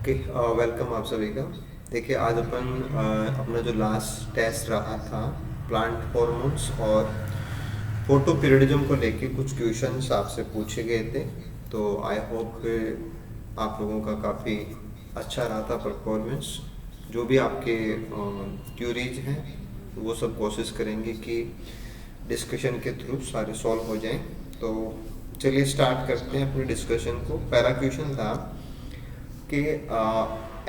Okay, welcome आप सभी का। देखिए, आज अपन अपना जो लास्ट टेस्ट रहा था प्लांट हॉर्मोन्स और फोटोपीरियडिज्म को लेके कुछ क्वेश्चंस आपसे पूछे गए थे। तो आई होप आप लोगों का काफ़ी अच्छा रहा था परफॉर्मेंस। जो भी आपके क्यूरीज हैं वो सब कोशिश करेंगे कि डिस्कशन के थ्रू सारे सॉल्व हो जाएं। तो चलिए स्टार्ट करते हैं अपने डिस्कशन को। पहला क्वेश्चन था कि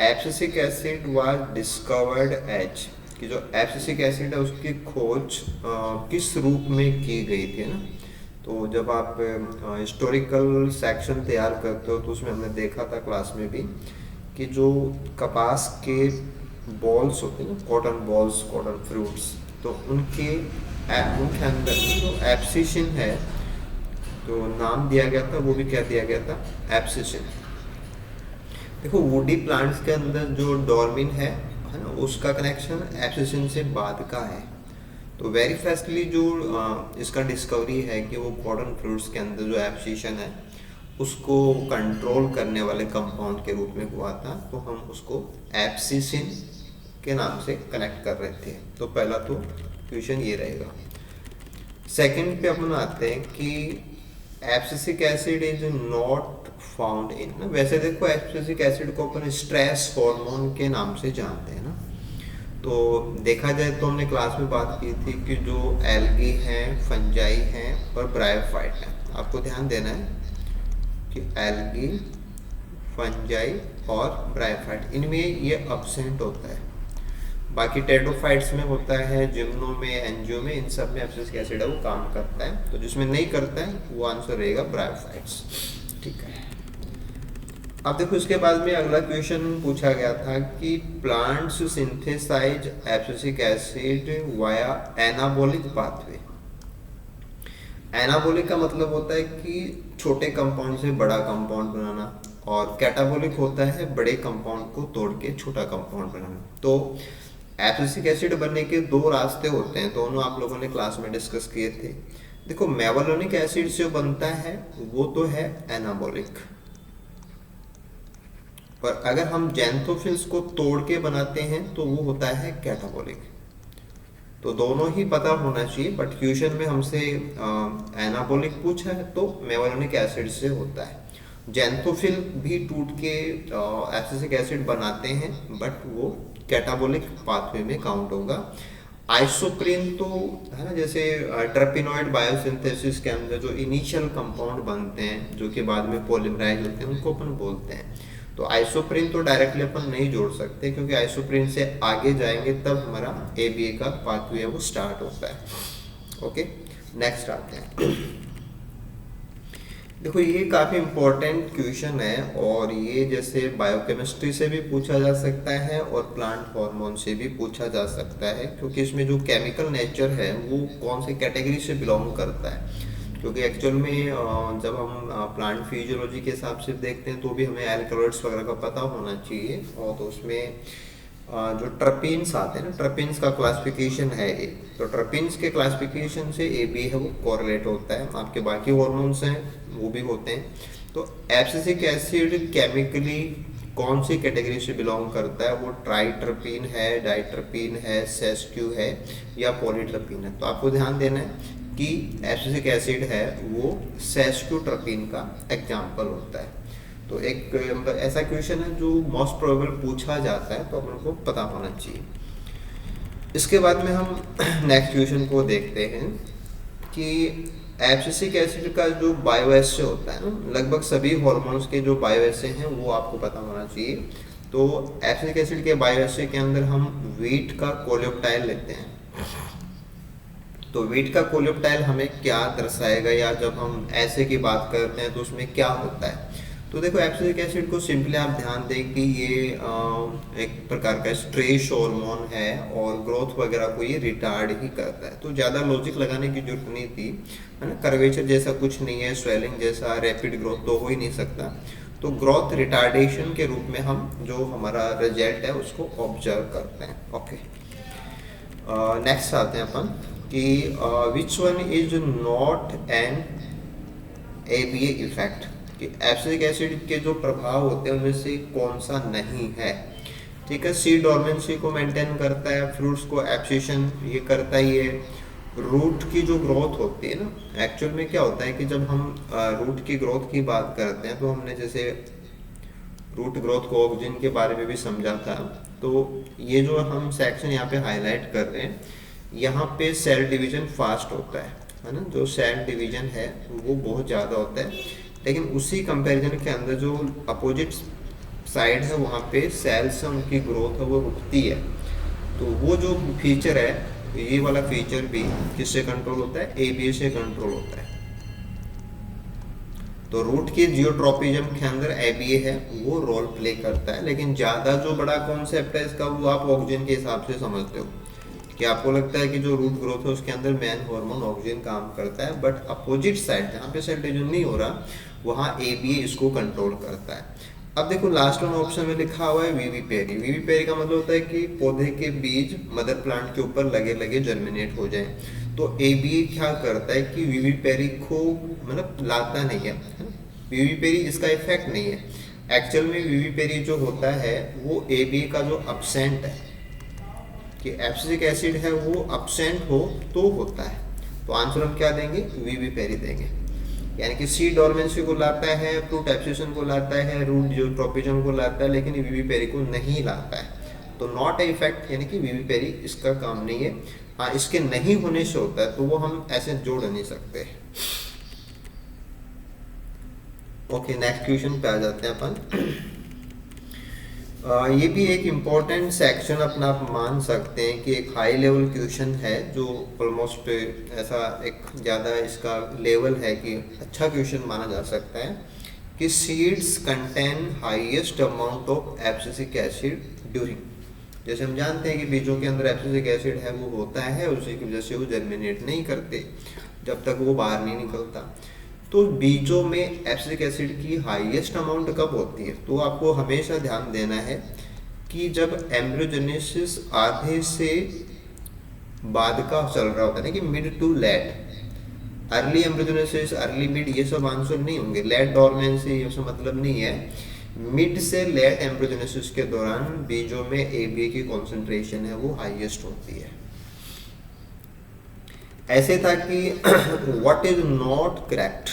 abscisic acid was discovered as, कि जो एब्सिसिक एसिड है उसकी खोज किस रूप में की गई थी ना। तो जब आप हिस्टोरिकल सेक्शन तैयार करते हो तो उसमें हमने देखा था क्लास में भी कि जो कपास के बॉल्स होते हैं ना, कॉटन बॉल्स, कॉटन फ्रूट्स, तो उनके अंदर जो एब्सिशन है, तो नाम दिया गया था, वो भी क्या दिया गया था, एब्सिशन। देखो, वुडी प्लांट्स के अंदर जो डॉर्मिन है ना, उसका कनेक्शन एब्सिशन से बाद का है। तो वेरी फर्स्टली जो इसका डिस्कवरी है कि वो कॉटन फ्रूट्स के अंदर जो एब्सिशन है उसको कंट्रोल करने वाले कंपाउंड के रूप में हुआ था, तो हम उसको एब्सिसिन के नाम से कनेक्ट कर रहे थे। तो पहला तो क्वेश्चन ये रहेगा। सेकंड पे अपन आते हैं कि abscisic acid is not found in ना। वैसे देखो, एब्सिसिक एसिड को अपन स्ट्रेस हार्मोन के नाम से जानते हैं ना। तो देखा जाए तो हमने क्लास में बात की थी कि जो एल्गी हैं, फंजाई हैं और ब्रायोफाइट हैं, आपको ध्यान देना है कि एल्गी, फंजाई और ब्रायोफाइट, इनमें ये अब्सेंट होता है। बाकी टेट्रोफाइट्स में होता है, जिम्नो में, एंजियो में, इन सब में एब्सिसिक एसिड है वो काम करता है। तो जिसमें नहीं करता है वो आंसर रहेगा ब्रायोफाइट्स। ठीक है। अब देखो, इसके बाद में अगला क्वेश्चन पूछा गया था कि plants synthesise abscisic acid via anabolic pathway. Anabolic का मतलब होता है कि छोटे कंपाउंड से बड़ा कंपाउंड बनाना, और कैटाबॉलिक होता है बड़े कंपाउंड को तोड़ के छोटा कंपाउंड बनाना। तो एब्सिसिक एसिड बनने के दो रास्ते होते हैं, दोनों आप लोगों ने क्लास में डिस्कस किए थे। देखो, मेवालोनिक एसिड से जो बनता है वो तो है एनाबॉलिक, और अगर हम जैंथोफिल्स को तोड़ के बनाते हैं तो वो होता है कैटाबॉलिक। तो दोनों ही पता होना चाहिए, बट क्वेश्चन में हमसे एनाबॉलिक पूछा है तो मेवालोनिक एसिड से होता है। जैंथोफिल भी टूट के एब्सिसिक एसिड बनाते हैं, बट वो कैटाबॉलिक पाथवे में काउंट होगा। आइसोप्रीन तो है ना, जैसे ट्रपिनॉइड बायोसिंथेसिस के अंदर जो इनिशियल कंपाउंड बनते हैं जो कि बाद में पॉलीमराइज होते हैं, उनको अपन बोलते हैं। तो आइसोप्रीन तो डायरेक्टली अपन नहीं जोड़ सकते, क्योंकि आइसोप्रीन से आगे जाएंगे तब हमारा ABA का पाथवे है वो स्टार्ट होता है। ओके, नेक्स्ट आते हैं। देखो, ये काफ़ी इम्पोर्टेंट क्वेश्चन है, और ये जैसे बायोकेमिस्ट्री से भी पूछा जा सकता है और प्लांट हार्मोन से भी पूछा जा सकता है, क्योंकि इसमें जो केमिकल नेचर है वो कौन सी कैटेगरी से बिलोंग करता है। क्योंकि एक्चुअल में जब हम प्लांट फिजियोलॉजी के हिसाब से देखते हैं तो भी हमें एल्कलॉइड्स वगैरह का पता होना चाहिए। और तो उसमें जो ट्रपीन्स आते हैं ना, ट्रपीन्स का क्लासिफिकेशन है एक, तो ट्रपीन्स के क्लासिफिकेशन से ABA है वो कोरिलेट होता है। आपके बाकी हार्मोन्स हैं वो भी होते हैं। तो एब्सिसिक एसिड केमिकली कौन सी कैटेगरी से बिलोंग करता है, वो ट्राइट्रपीन है, डाइट्रपीन है, सेस्क्यू है या पॉलीट्रपीन है। तो आपको ध्यान देना है कि एब्सिसिक एसिड है वो सेस्क्यूट्रपीन का एग्जाम्पल होता है। तो एक मतलब ऐसा क्वेश्चन है जो मोस्ट प्रोबेबल पूछा जाता है, तो अपन को पता होना चाहिए। इसके बाद में हम नेक्स्ट क्वेश्चन को देखते हैं कि एब्सिसिक एसिड का जो बायोएसे होता है ना, लगभग सभी हार्मोन्स के जो बायोएसे हैं वो आपको पता होना चाहिए। तो एब्सिसिक एसिड के बायोएसे के अंदर हम वीट का कोलेप्टाइल लेते हैं। तो वीट का कोलेप्टाइल हमें क्या दर्शाएगा, या जब हम ऐसे की बात करते हैं तो उसमें क्या होता है। तो देखो, एब्सिसिक एसिड को सिंपली आप ध्यान दें कि ये एक प्रकार का स्ट्रेस हार्मोन है और ग्रोथ वगैरह को ये रिटार्ड ही करता है। तो ज़्यादा लॉजिक लगाने की जरूरत नहीं थी, है ना। कर्वेचर जैसा कुछ नहीं है, स्वेलिंग जैसा रैपिड ग्रोथ तो हो ही नहीं सकता। तो ग्रोथ रिटार्डेशन के रूप में हम जो हमारा रिजल्ट है उसको ऑब्जर्व करते हैं। ओके, नेक्स्ट आते हैं अपन कि which one is not an ABA effect. कि एब्सिसिक एसिड के जो प्रभाव होते हैं उनमें से कौन सा नहीं है। ठीक है, सीड डोर्मेंसी को मेंटेन करता है, फ्रूट्स को एब्सिशन ये करता ही है। रूट की जो ग्रोथ होती है ना, एक्चुअल में क्या होता है कि जब हम रूट की ग्रोथ की बात करते हैं तो हमने जैसे रूट ग्रोथ को ऑक्सीजन के बारे में भी समझा था। तो ये जो हम सेक्शन यहाँ पे हाईलाइट कर रहे हैं, यहाँ पे सेल डिवीजन फास्ट होता है ना, जो सेल डिवीजन है वो बहुत ज़्यादा होता है, लेकिन उसी कंपैरिजन के अंदर जो अपोजिट साइड है वहाँ पे सेल्स है उनकी ग्रोथ है वो रुकती है। तो वो जो फीचर है, ये वाला फीचर भी किससे कंट्रोल होता है, एबीए से कंट्रोल होता है। तो रूट के जियोट्रोपिज्म के अंदर एबीए है वो रोल प्ले करता है, लेकिन ज़्यादा जो बड़ा कॉन्सेप्ट है इसका वो आप ऑक्सीजन के हिसाब से समझते हो कि आपको लगता है कि जो रूट ग्रोथ है उसके अंदर मेन हार्मोन ऑक्सीजन काम करता है, बट अपोजिट साइड जहाँ पे सेल डिवीजन नहीं हो रहा वहाँ एबीए इसको कंट्रोल करता है। अब देखो लास्ट वन ऑप्शन में लिखा हुआ है विविपेरी। विविपेरी का मतलब होता है कि पौधे के बीज मदर प्लांट के ऊपर लगे लगे जर्मिनेट हो जाएं। तो एबीए क्या करता है कि विविपेरी को मतलब लाता नहीं है, विविपेरी इसका इफेक्ट नहीं है। एक्चुअल में विविपेरी जो होता है वो एबीए का जो अब्सेंट है, कि एब्सिसिक एसिड है वो अब्सेंट हो तो होता है। तो आंसर हम क्या देंगे, विविपेरी देंगे। यानी कि सीड डोर्मेंसी को लाता है, फ्रूट एब्सिशन को लाता है, रूट जियोट्रोपिज्म को लाता है, लेकिन विविपेरी को नहीं लाता है। तो नॉट ए इफेक्ट, यानी कि विविपेरी इसका काम नहीं है। हाँ, इसके नहीं होने से होता है, तो वो हम ऐसे जोड़ नहीं सकते। ओके, नेक्स्ट क्वेश्चन पे आ जाते हैं अपन। ये भी एक इम्पोर्टेंट सेक्शन अपना आप मान सकते हैं कि एक हाई लेवल क्वेश्चन है, जो ऑलमोस्ट ऐसा एक ज़्यादा इसका लेवल है कि अच्छा क्वेश्चन माना जा सकता है कि seeds contain highest amount of abscisic acid during. जैसे हम जानते हैं कि बीजों के अंदर एब्सिसिक एसिड है वो होता है, उसी की वजह से वो जर्मिनेट नहीं करते जब तक वो बाहर नहीं निकलता। तो बीजों में एब्सिसिक एसिड की हाईएस्ट अमाउंट कब होती है, तो आपको हमेशा ध्यान देना है कि जब एम्ब्रियोजेनेसिस आधे से बाद का चल रहा होता है ना, कि mid to late. Early embryogenesis, early mid ये सब आंसर नहीं होंगे। लेट डोर्मेंसी ये सब मतलब नहीं है। मिड से लेट एम्ब्रियोजेनेसिस के दौरान बीजों में एबीए की कॉन्सेंट्रेशन है वो हाईएस्ट होती है। ऐसे था कि what is not correct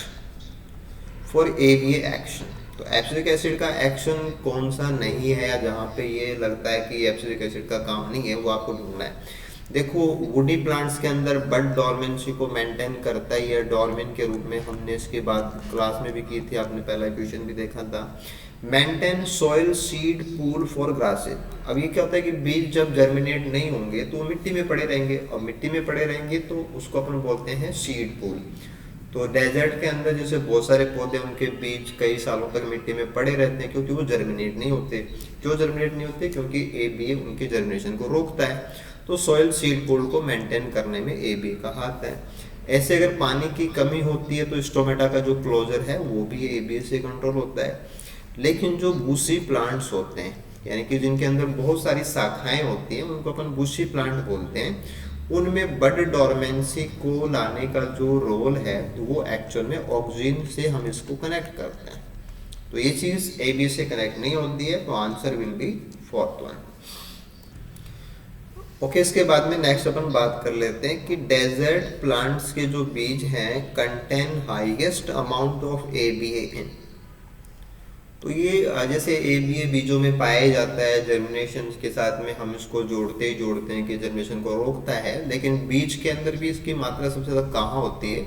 for ABA action. तो एब्सिसिक एसिड का एक्शन कौन सा नहीं है, या जहाँ पे ये लगता है कि एब्सिसिक एसिड का काम नहीं है, वो आपको ढूंढना है। देखो वुडी प्लांट्स के अंदर बड डोर्मेंसी को मेंटेन करता ही है, डोर्मेन के रूप में हमने इसकी बात क्लास में भी की थी, आपने पहला क्वेश्चन भी देखा था। Maintain soil seed pool for grasses. अब ये क्या होता है कि बीज जब जर्मिनेट नहीं होंगे तो वो मिट्टी में पड़े रहेंगे, और मिट्टी में पड़े रहेंगे तो उसको अपन बोलते हैं सीड पूल। तो डेजर्ट के अंदर जैसे बहुत सारे पौधे, उनके बीज कई सालों तक मिट्टी में पड़े रहते हैं क्योंकि वो जर्मिनेट नहीं होते। क्यों जर्मिनेट नहीं होते, क्योंकि एबीए उनके जर्मिनेशन को रोकता है। तो सॉइल सीड पूल को मेंटेन करने में एबीए का हाथ है। ऐसे अगर पानी की कमी होती है तो स्टोमेटा का जो क्लोजर है वो भी एबीए से कंट्रोल होता है। लेकिन जो बूसी प्लांट्स होते हैं, यानी कि जिनके अंदर बहुत सारी शाखाएं होती हैं, उनको अपन बूसी प्लांट बोलते हैं, उनमें बड डोर्मेंसी को लाने का जो रोल है वो एक्चुअल में ऑक्सीजन से हम इसको कनेक्ट करते हैं। तो ये चीज़ एबीए से कनेक्ट नहीं होती है, तो answer will be fourth one. Okay, इसके बाद में नेक्स्ट अपन बात कर लेते हैं कि डेजर्ट प्लांट्स के जो बीज हैं contain highest amount of ABA in. तो ये जैसे एबीए बीजों में पाया जाता है, जर्मिनेशन के साथ में हम इसको जोड़ते ही जोड़ते हैं कि जर्मिनेशन को रोकता है, लेकिन बीज के अंदर भी इसकी मात्रा सबसे ज़्यादा कहाँ होती है,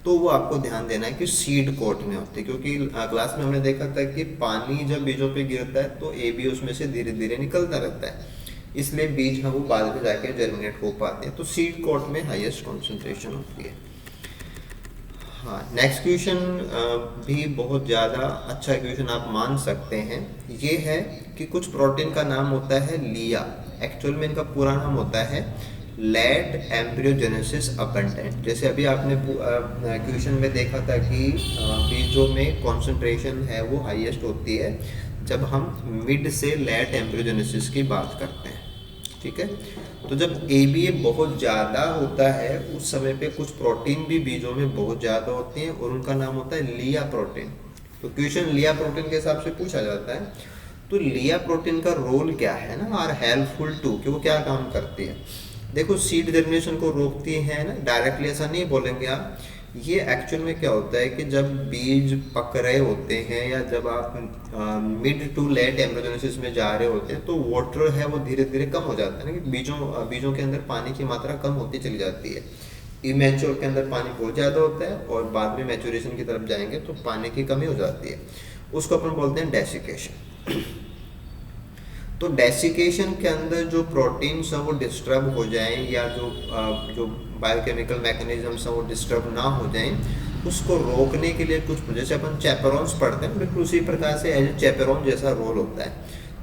तो वो आपको ध्यान देना है कि सीड कोट में होती है। क्योंकि क्लास में हमने देखा था कि पानी जब बीजों पे गिरता है तो एबीए उसमें से धीरे धीरे निकलता रहता है, इसलिए बीज हम वो बाद में जाके जर्मिनेट हो पाते हैं। तो सीड कोट में हाईएस्ट कॉन्सेंट्रेशन होती है। हाँ, नेक्स्ट क्वेश्चन भी बहुत ज़्यादा अच्छा क्वेश्चन आप मान सकते हैं। ये है कि कुछ प्रोटीन का नाम होता है लिया, एक्चुअल में इनका पूरा नाम होता है लेट एम्ब्रियोजेनेसिस अबंडेंट। जैसे अभी आपने क्वेश्चन में देखा था कि बीजों में कॉन्सेंट्रेशन है वो हाईएस्ट होती है जब हम मिड से लेट एम्ब्रियोजेनेसिस की बात करते हैं। ठीक है, तो जब एबीए बहुत ज़्यादा होता है उस समय पे कुछ प्रोटीन भी बीजों में बहुत ज़्यादा होती हैं और उनका नाम होता है लिया प्रोटीन। तो क्वेश्चन लिया प्रोटीन के हिसाब से पूछा जाता है। तो लिया प्रोटीन का रोल क्या है ना, आर हेल्पफुल टू, कि वो क्या काम करती है। देखो सीड जर्मिनेशन को रोकती है ना, डायरेक्टली ऐसा नहीं बोलेंगे आप। ये एक्चुअल में क्या होता है कि जब बीज पक रहे होते हैं या जब आप मिड टू लेट एम्ब्रियोजेनेसिस में जा रहे होते हैं तो वाटर है वो धीरे धीरे कम हो जाता है ना, कि बीजों के अंदर पानी की मात्रा कम होती चली जाती है। इमेच्योर के अंदर पानी बहुत ज़्यादा होता है और बाद में मैच्योरेशन की तरफ जाएंगे तो पानी की कमी हो जाती है। उसको अपन बोलते हैं डेसिकेशन। तो डेसिकेशन के अंदर जो प्रोटीन्स हैं वो डिस्टर्ब हो जाएं या जो बायोकेमिकल मैकेनिज्म्स हैं वो डिस्टर्ब ना हो जाएं, उसको रोकने के लिए कुछ, जैसे अपन चैपेरोन्स पढ़ते हैं बिल्कुल उसी प्रकार से एज चैपेरोन जैसा रोल होता है।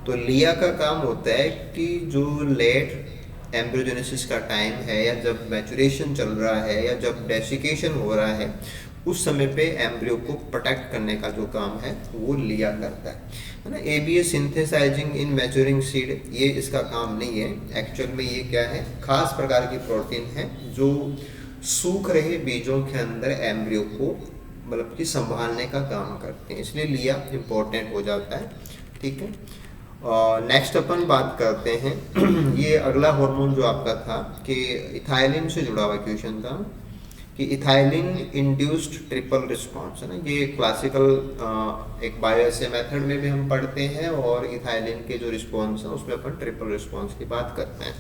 तो लिया का काम होता है कि जो लेट एम्ब्रियोजेनेसिस का टाइम है या जब मैचुरेशन चल रहा है या जब डेसिकेशन हो रहा है उस समय पे एम्ब्रियो को प्रोटेक्ट करने का जो काम है वो लिया करता है ना। एबीए सिंथेसाइजिंग इन मैच्योरिंग सीड, ये इसका काम नहीं है। एक्चुअल में ये क्या है, खास प्रकार की प्रोटीन है जो सूख रहे बीजों के अंदर एम्ब्रियो को मतलब कि संभालने का काम करते हैं, इसलिए लिया इम्पोर्टेंट हो जाता है। ठीक है, नेक्स्ट अपन बात करते हैं ये अगला हार्मोन जो आपका था कि इथाइलिन से जुड़ा हुआ क्वेश्चन था कि इथाइलिन इंड्यूस्ड ट्रिपल रिस्पॉन्स है ना। ये क्लासिकल एक बायोएसे मेथड में भी हम पढ़ते हैं और इथाइलिन के जो रिस्पॉन्स है उसमें अपन ट्रिपल रिस्पॉन्स की बात करते हैं।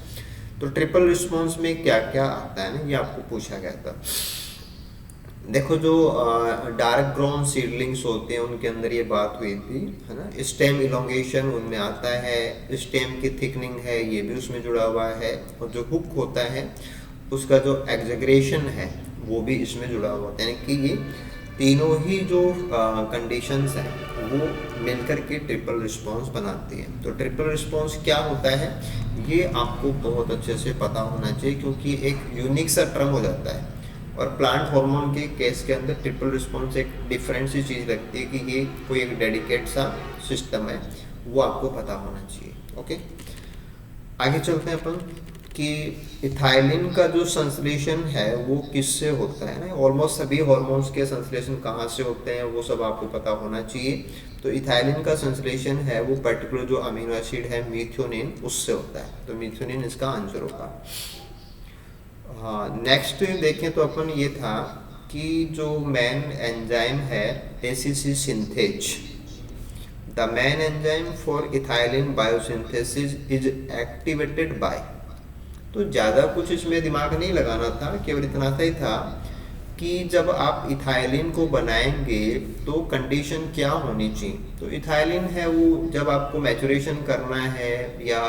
तो ट्रिपल रिस्पॉन्स में क्या क्या आता है ना, ये आपको पूछा गया था। देखो जो डार्क ग्रोन सीडलिंग्स होते हैं उनके अंदर ये बात हुई थी है ना। स्टेम इलोंगेशन उनमें आता है, स्टेम की थिकनिंग है ये भी उसमें जुड़ा हुआ है, और जो हुक होता है उसका जो एग्जेग्रेशन है वो भी इसमें जुड़ा हुआ होता है। यानी कि ये तीनों ही जो कंडीशंस हैं वो मिलकर के ट्रिपल रिस्पॉन्स बनाती है। तो ट्रिपल रिस्पॉन्स क्या होता है ये आपको बहुत अच्छे से पता होना चाहिए, क्योंकि एक यूनिक सा टर्म हो जाता है। और प्लांट हार्मोन के केस के अंदर ट्रिपल रिस्पॉन्स एक डिफरेंट सी चीज़ लगती है कि ये कोई एक डेडिकेट सा सिस्टम है, वो आपको पता होना चाहिए। ओके, आगे चलते हैं अपन कि इथाइलिन का जो संश्लेषण है वो किससे होता है ना। ऑलमोस्ट सभी हार्मोन्स के संश्लेषण कहाँ से होते हैं वो सब आपको पता होना चाहिए। तो इथाइलिन का संश्लेषण है वो पर्टिकुलर जो अमीनो एसिड है मीथियोनिन उससे होता है, तो मीथियोनिन इसका आंसर होगा। हाँ, नेक्स्ट देखें तो अपन ये था कि जो मेन एंजाइम है ACC synthase, the main enzyme for ethylene biosynthesis is activated by. तो ज़्यादा कुछ इसमें दिमाग नहीं लगाना था, केवल इतना सा ही था कि जब आप इथाइलिन को बनाएंगे तो कंडीशन क्या होनी चाहिए। तो इथाइलिन है वो जब आपको मैचुरेशन करना है या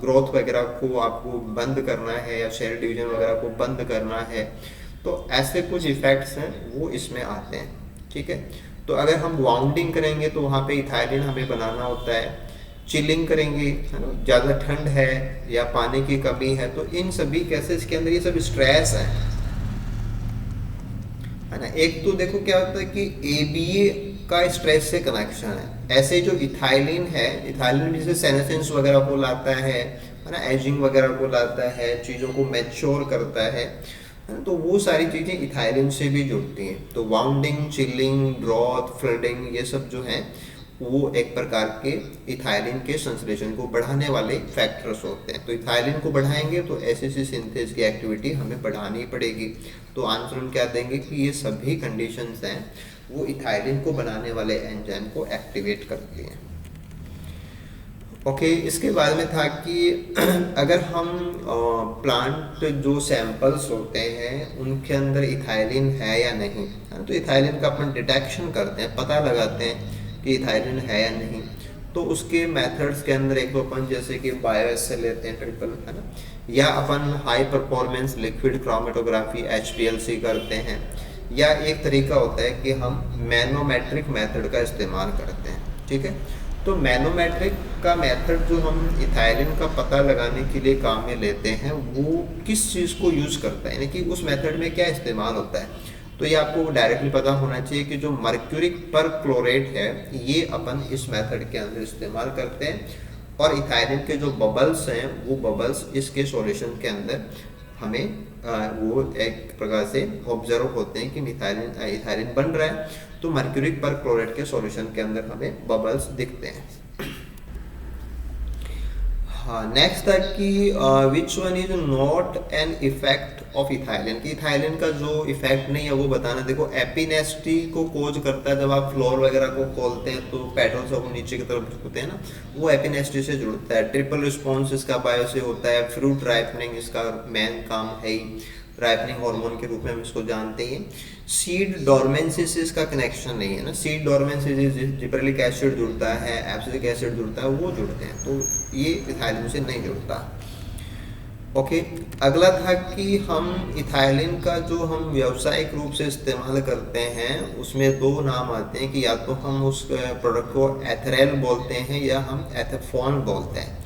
ग्रोथ वगैरह को आपको बंद करना है या सेल डिवीजन वगैरह को बंद करना है, तो ऐसे कुछ इफेक्ट्स हैं वो इसमें आते हैं। ठीक है, तो अगर हम वाउंडिंग करेंगे तो वहाँ पे इथाइलिन हमें बनाना होता है, चिलिंग करेंगे है ना, ज़्यादा ठंड है या पानी की कमी है, तो इन सभी केसेस के अंदर ये सब स्ट्रेस है ना। एक तो देखो क्या होता है कि एबीए का स्ट्रेस से कनेक्शन है। ऐसे जो इथाइलिन है, इथाइलिन जैसे सेनेसेंस वगैरह को लाता है ना, एजिंग वगैरह को लाता है, चीज़ों को मैच्योर करता है, तो वो सारी चीज़ें इथाइलिन से भी जुड़ती हैं। तो वाउंडिंग, चिलिंग, ड्रॉथ, फ्लडिंग ये सब जो हैं वो एक प्रकार के इथाइलिन के संश्लेषण को बढ़ाने वाले फैक्टर्स होते हैं। तो इथाइलिन को बढ़ाएंगे तो एसिसी सिंथेज की एक्टिविटी हमें बढ़ानी पड़ेगी। तो आंसर हम क्या देंगे कि ये सभी कंडीशंस हैं वो इथाइलिन को बनाने वाले एंजाइम को एक्टिवेट करती हैं। ओके, इसके बाद में था कि अगर हम प्लांट जो सैंपल्स होते हैं उनके अंदर इथाइलिन है या नहीं, तो इथाइलिन का अपन डिटेक्शन करते हैं, पता लगाते हैं कि इथाइलिन है या नहीं। तो उसके मेथड्स के अंदर एक तो अपन जैसे कि बायोएसे लेते हैं ट्रिपल है ना, या अपन high performance liquid chromatography HPLC करते हैं, या एक तरीका होता है कि हम मैनोमेट्रिक मेथड का इस्तेमाल करते हैं। ठीक है, तो मैनोमेट्रिक का मेथड जो हम इथाइलिन का पता लगाने के लिए काम में लेते हैं वो किस चीज़ को यूज़ करता है, यानी कि उस मेथड में क्या इस्तेमाल होता है। तो ये आपको डायरेक्टली पता होना चाहिए कि जो मर्क्यूरिक पर क्लोरेट है ये अपन इस मेथड के अंदर इस्तेमाल करते हैं, और इथाइलिन के जो बबल्स हैं वो बबल्स इसके सॉल्यूशन के अंदर हमें वो एक प्रकार से ऑब्जर्व होते हैं कि इथाइलिन बन रहा है, तो मर्क्यूरिक पर क्लोराइड के सॉल्यूशन के अंदर हमें बबल्स दिखते हैं। हाँ, नेक्स्ट था कि which one is not an effect of ethylene, कि इथाइलिन का जो इफेक्ट नहीं है वो बताना। देखो एपिनेस्टी को कोज करता है, जब आप फ्लोर वगैरह को खोलते हैं तो पेट्रोल सब नीचे की तरफ झुकते हैं ना, वो एपिनेस्टी से जुड़ता है। ट्रिपल रिस्पॉन्स इसका बायो से होता है। फ्रूट राइपनिंग इसका मेन काम है ही, राइपनिंग हार्मोन के रूप में हम इसको जानते हैं। सीड डोरमेंसी से इसका कनेक्शन नहीं है ना, सीड डोरमेंसी से जिबरेलिक एसिड जुड़ता है, एब्सिसिक एसिड जुड़ता है, वो जुड़ते हैं, तो ये इथाइलिन से नहीं जुड़ता। ओके, अगला था कि हम इथाइलिन का जो हम व्यावसायिक रूप से इस्तेमाल करते हैं उसमें दो नाम आते हैं, कि या तो हम उस प्रोडक्ट को एथेरेल बोलते हैं या हम एथेफॉन बोलते हैं।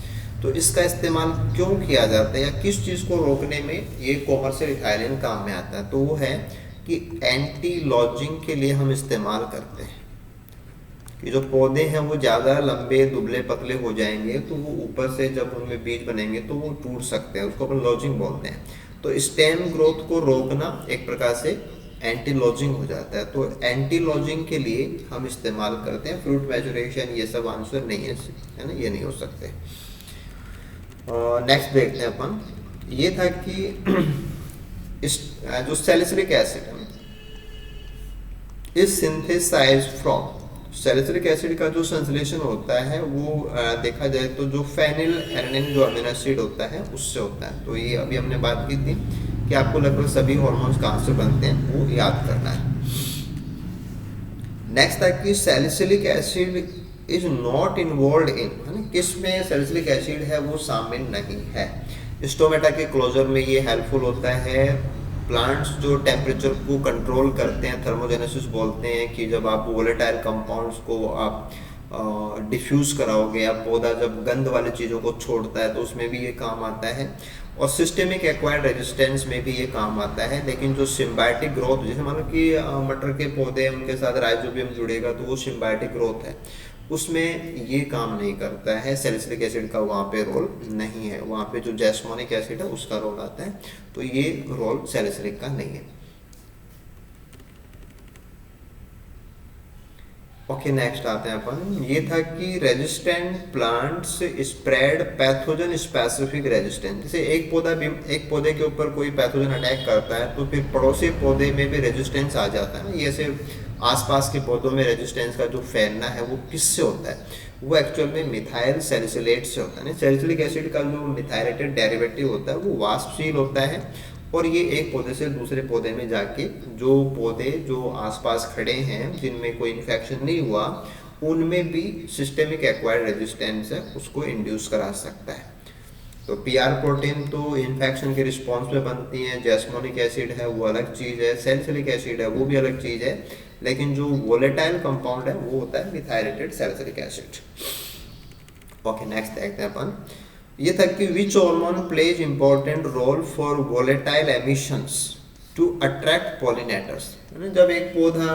तो इसका इस्तेमाल क्यों किया जाता है या किस चीज़ को रोकने में ये कॉमर्शियल इथाइलिन काम में आता है, तो वो है कि एंटी लॉजिंग के लिए हम इस्तेमाल करते हैं। कि जो पौधे हैं वो ज़्यादा लंबे दुबले पतले हो जाएंगे तो वो ऊपर से जब उनमें बीज बनेंगे तो वो टूट सकते हैं, उसको अपन लॉजिंग बोलते हैं। तो स्टेम ग्रोथ को रोकना एक प्रकार से एंटी लॉजिंग हो जाता है, तो एंटी लॉजिंग के लिए हम इस्तेमाल करते हैं। फ्रूट मैचुरेशन ये सब आंसर नहीं है ना, ये नहीं हो सकते। नेक्स्ट देखते हैं अपन, ये था कि इस जो सैलिसिलिक एसिड है इस सिंथेसाइज्ड फ्रॉम, सैलिसिलिक एसिड का जो संश्लेषण होता है वो देखा जाए तो जो फेनिल एलनिन जो अमीनो एसिड होता है उससे होता है। तो ये अभी हमने बात की थी कि आपको लगभग सभी हार्मोन्स कहाँ से बनते हैं वो याद करना है। नेक्स्ट था कि salicylic acid is not involve in, है ना, किसमें सैलिसिलिक एसिड है वो शामिल नहीं है। स्टोमेटा के क्लोजर में ये हेल्पफुल होता है। प्लांट्स जो टेम्परेचर को कंट्रोल करते हैं, थर्मोजेनेसिस बोलते हैं, कि जब आप वोलेटाइल कंपाउंड्स को आप डिफ्यूज कराओगे या पौधा जब गंध वाली चीज़ों को छोड़ता है तो उसमें भी ये काम आता है। और सिस्टेमिक एक्वायर्ड रेजिस्टेंस में भी ये काम आता है। लेकिन जो सिम्बायोटिक ग्रोथ, जैसे मान लो कि मटर के पौधे उनके साथ राइजोबियम जुड़ेगा तो वो सिम्बायोटिक ग्रोथ है, उसमें ये काम नहीं करता है। सैलिसिलिक एसिड का वहाँ पे रोल नहीं है, वहाँ पे जो जैस्मोनिक एसिड है उसका रोल आता है, तो ये रोल सैलिसिलिक का नहीं है। ओके, नेक्स्ट आते हैं अपन, ये था कि resistant plants spread pathogen specific resistance. जैसे एक पौधे के ऊपर कोई पैथोजन अटैक करता है तो फिर पड़ोसी पौधे में भी रेजिस्टेंस आ जाता है ना। ये सिर्फ आसपास के पौधों में रेजिस्टेंस का जो फैलना है वो किससे होता है, वो एक्चुअल में मिथाइल सैलिसिलेट से होता है। सैलिसिलिक एसिड का जो मिथाइलेटेड डेरिवेटिव होता है वो वाष्पशील होता है, और ये एक पौधे से दूसरे पौधे में जाके जो पौधे जो आसपास खड़े हैं जिनमें कोई इन्फेक्शन नहीं हुआ उनमें भी सिस्टेमिक एक्वायर्ड रेजिस्टेंस है उसको इंड्यूस करा सकता है। तो पीआर प्रोटीन तो इन्फेक्शन के रिस्पॉन्स में बनती हैं, जैस्मोनिक एसिड है वो अलग चीज़ है, सैलिसिलिक एसिड है वो भी अलग चीज़ है, लेकिन जो वोलेटाइल कंपाउंड है वो होता है methylated salicylic acid. Okay, next देखते हैं अपन, ये था कि which hormone plays important role for volatile emissions to attract pollinators. जब एक पौधा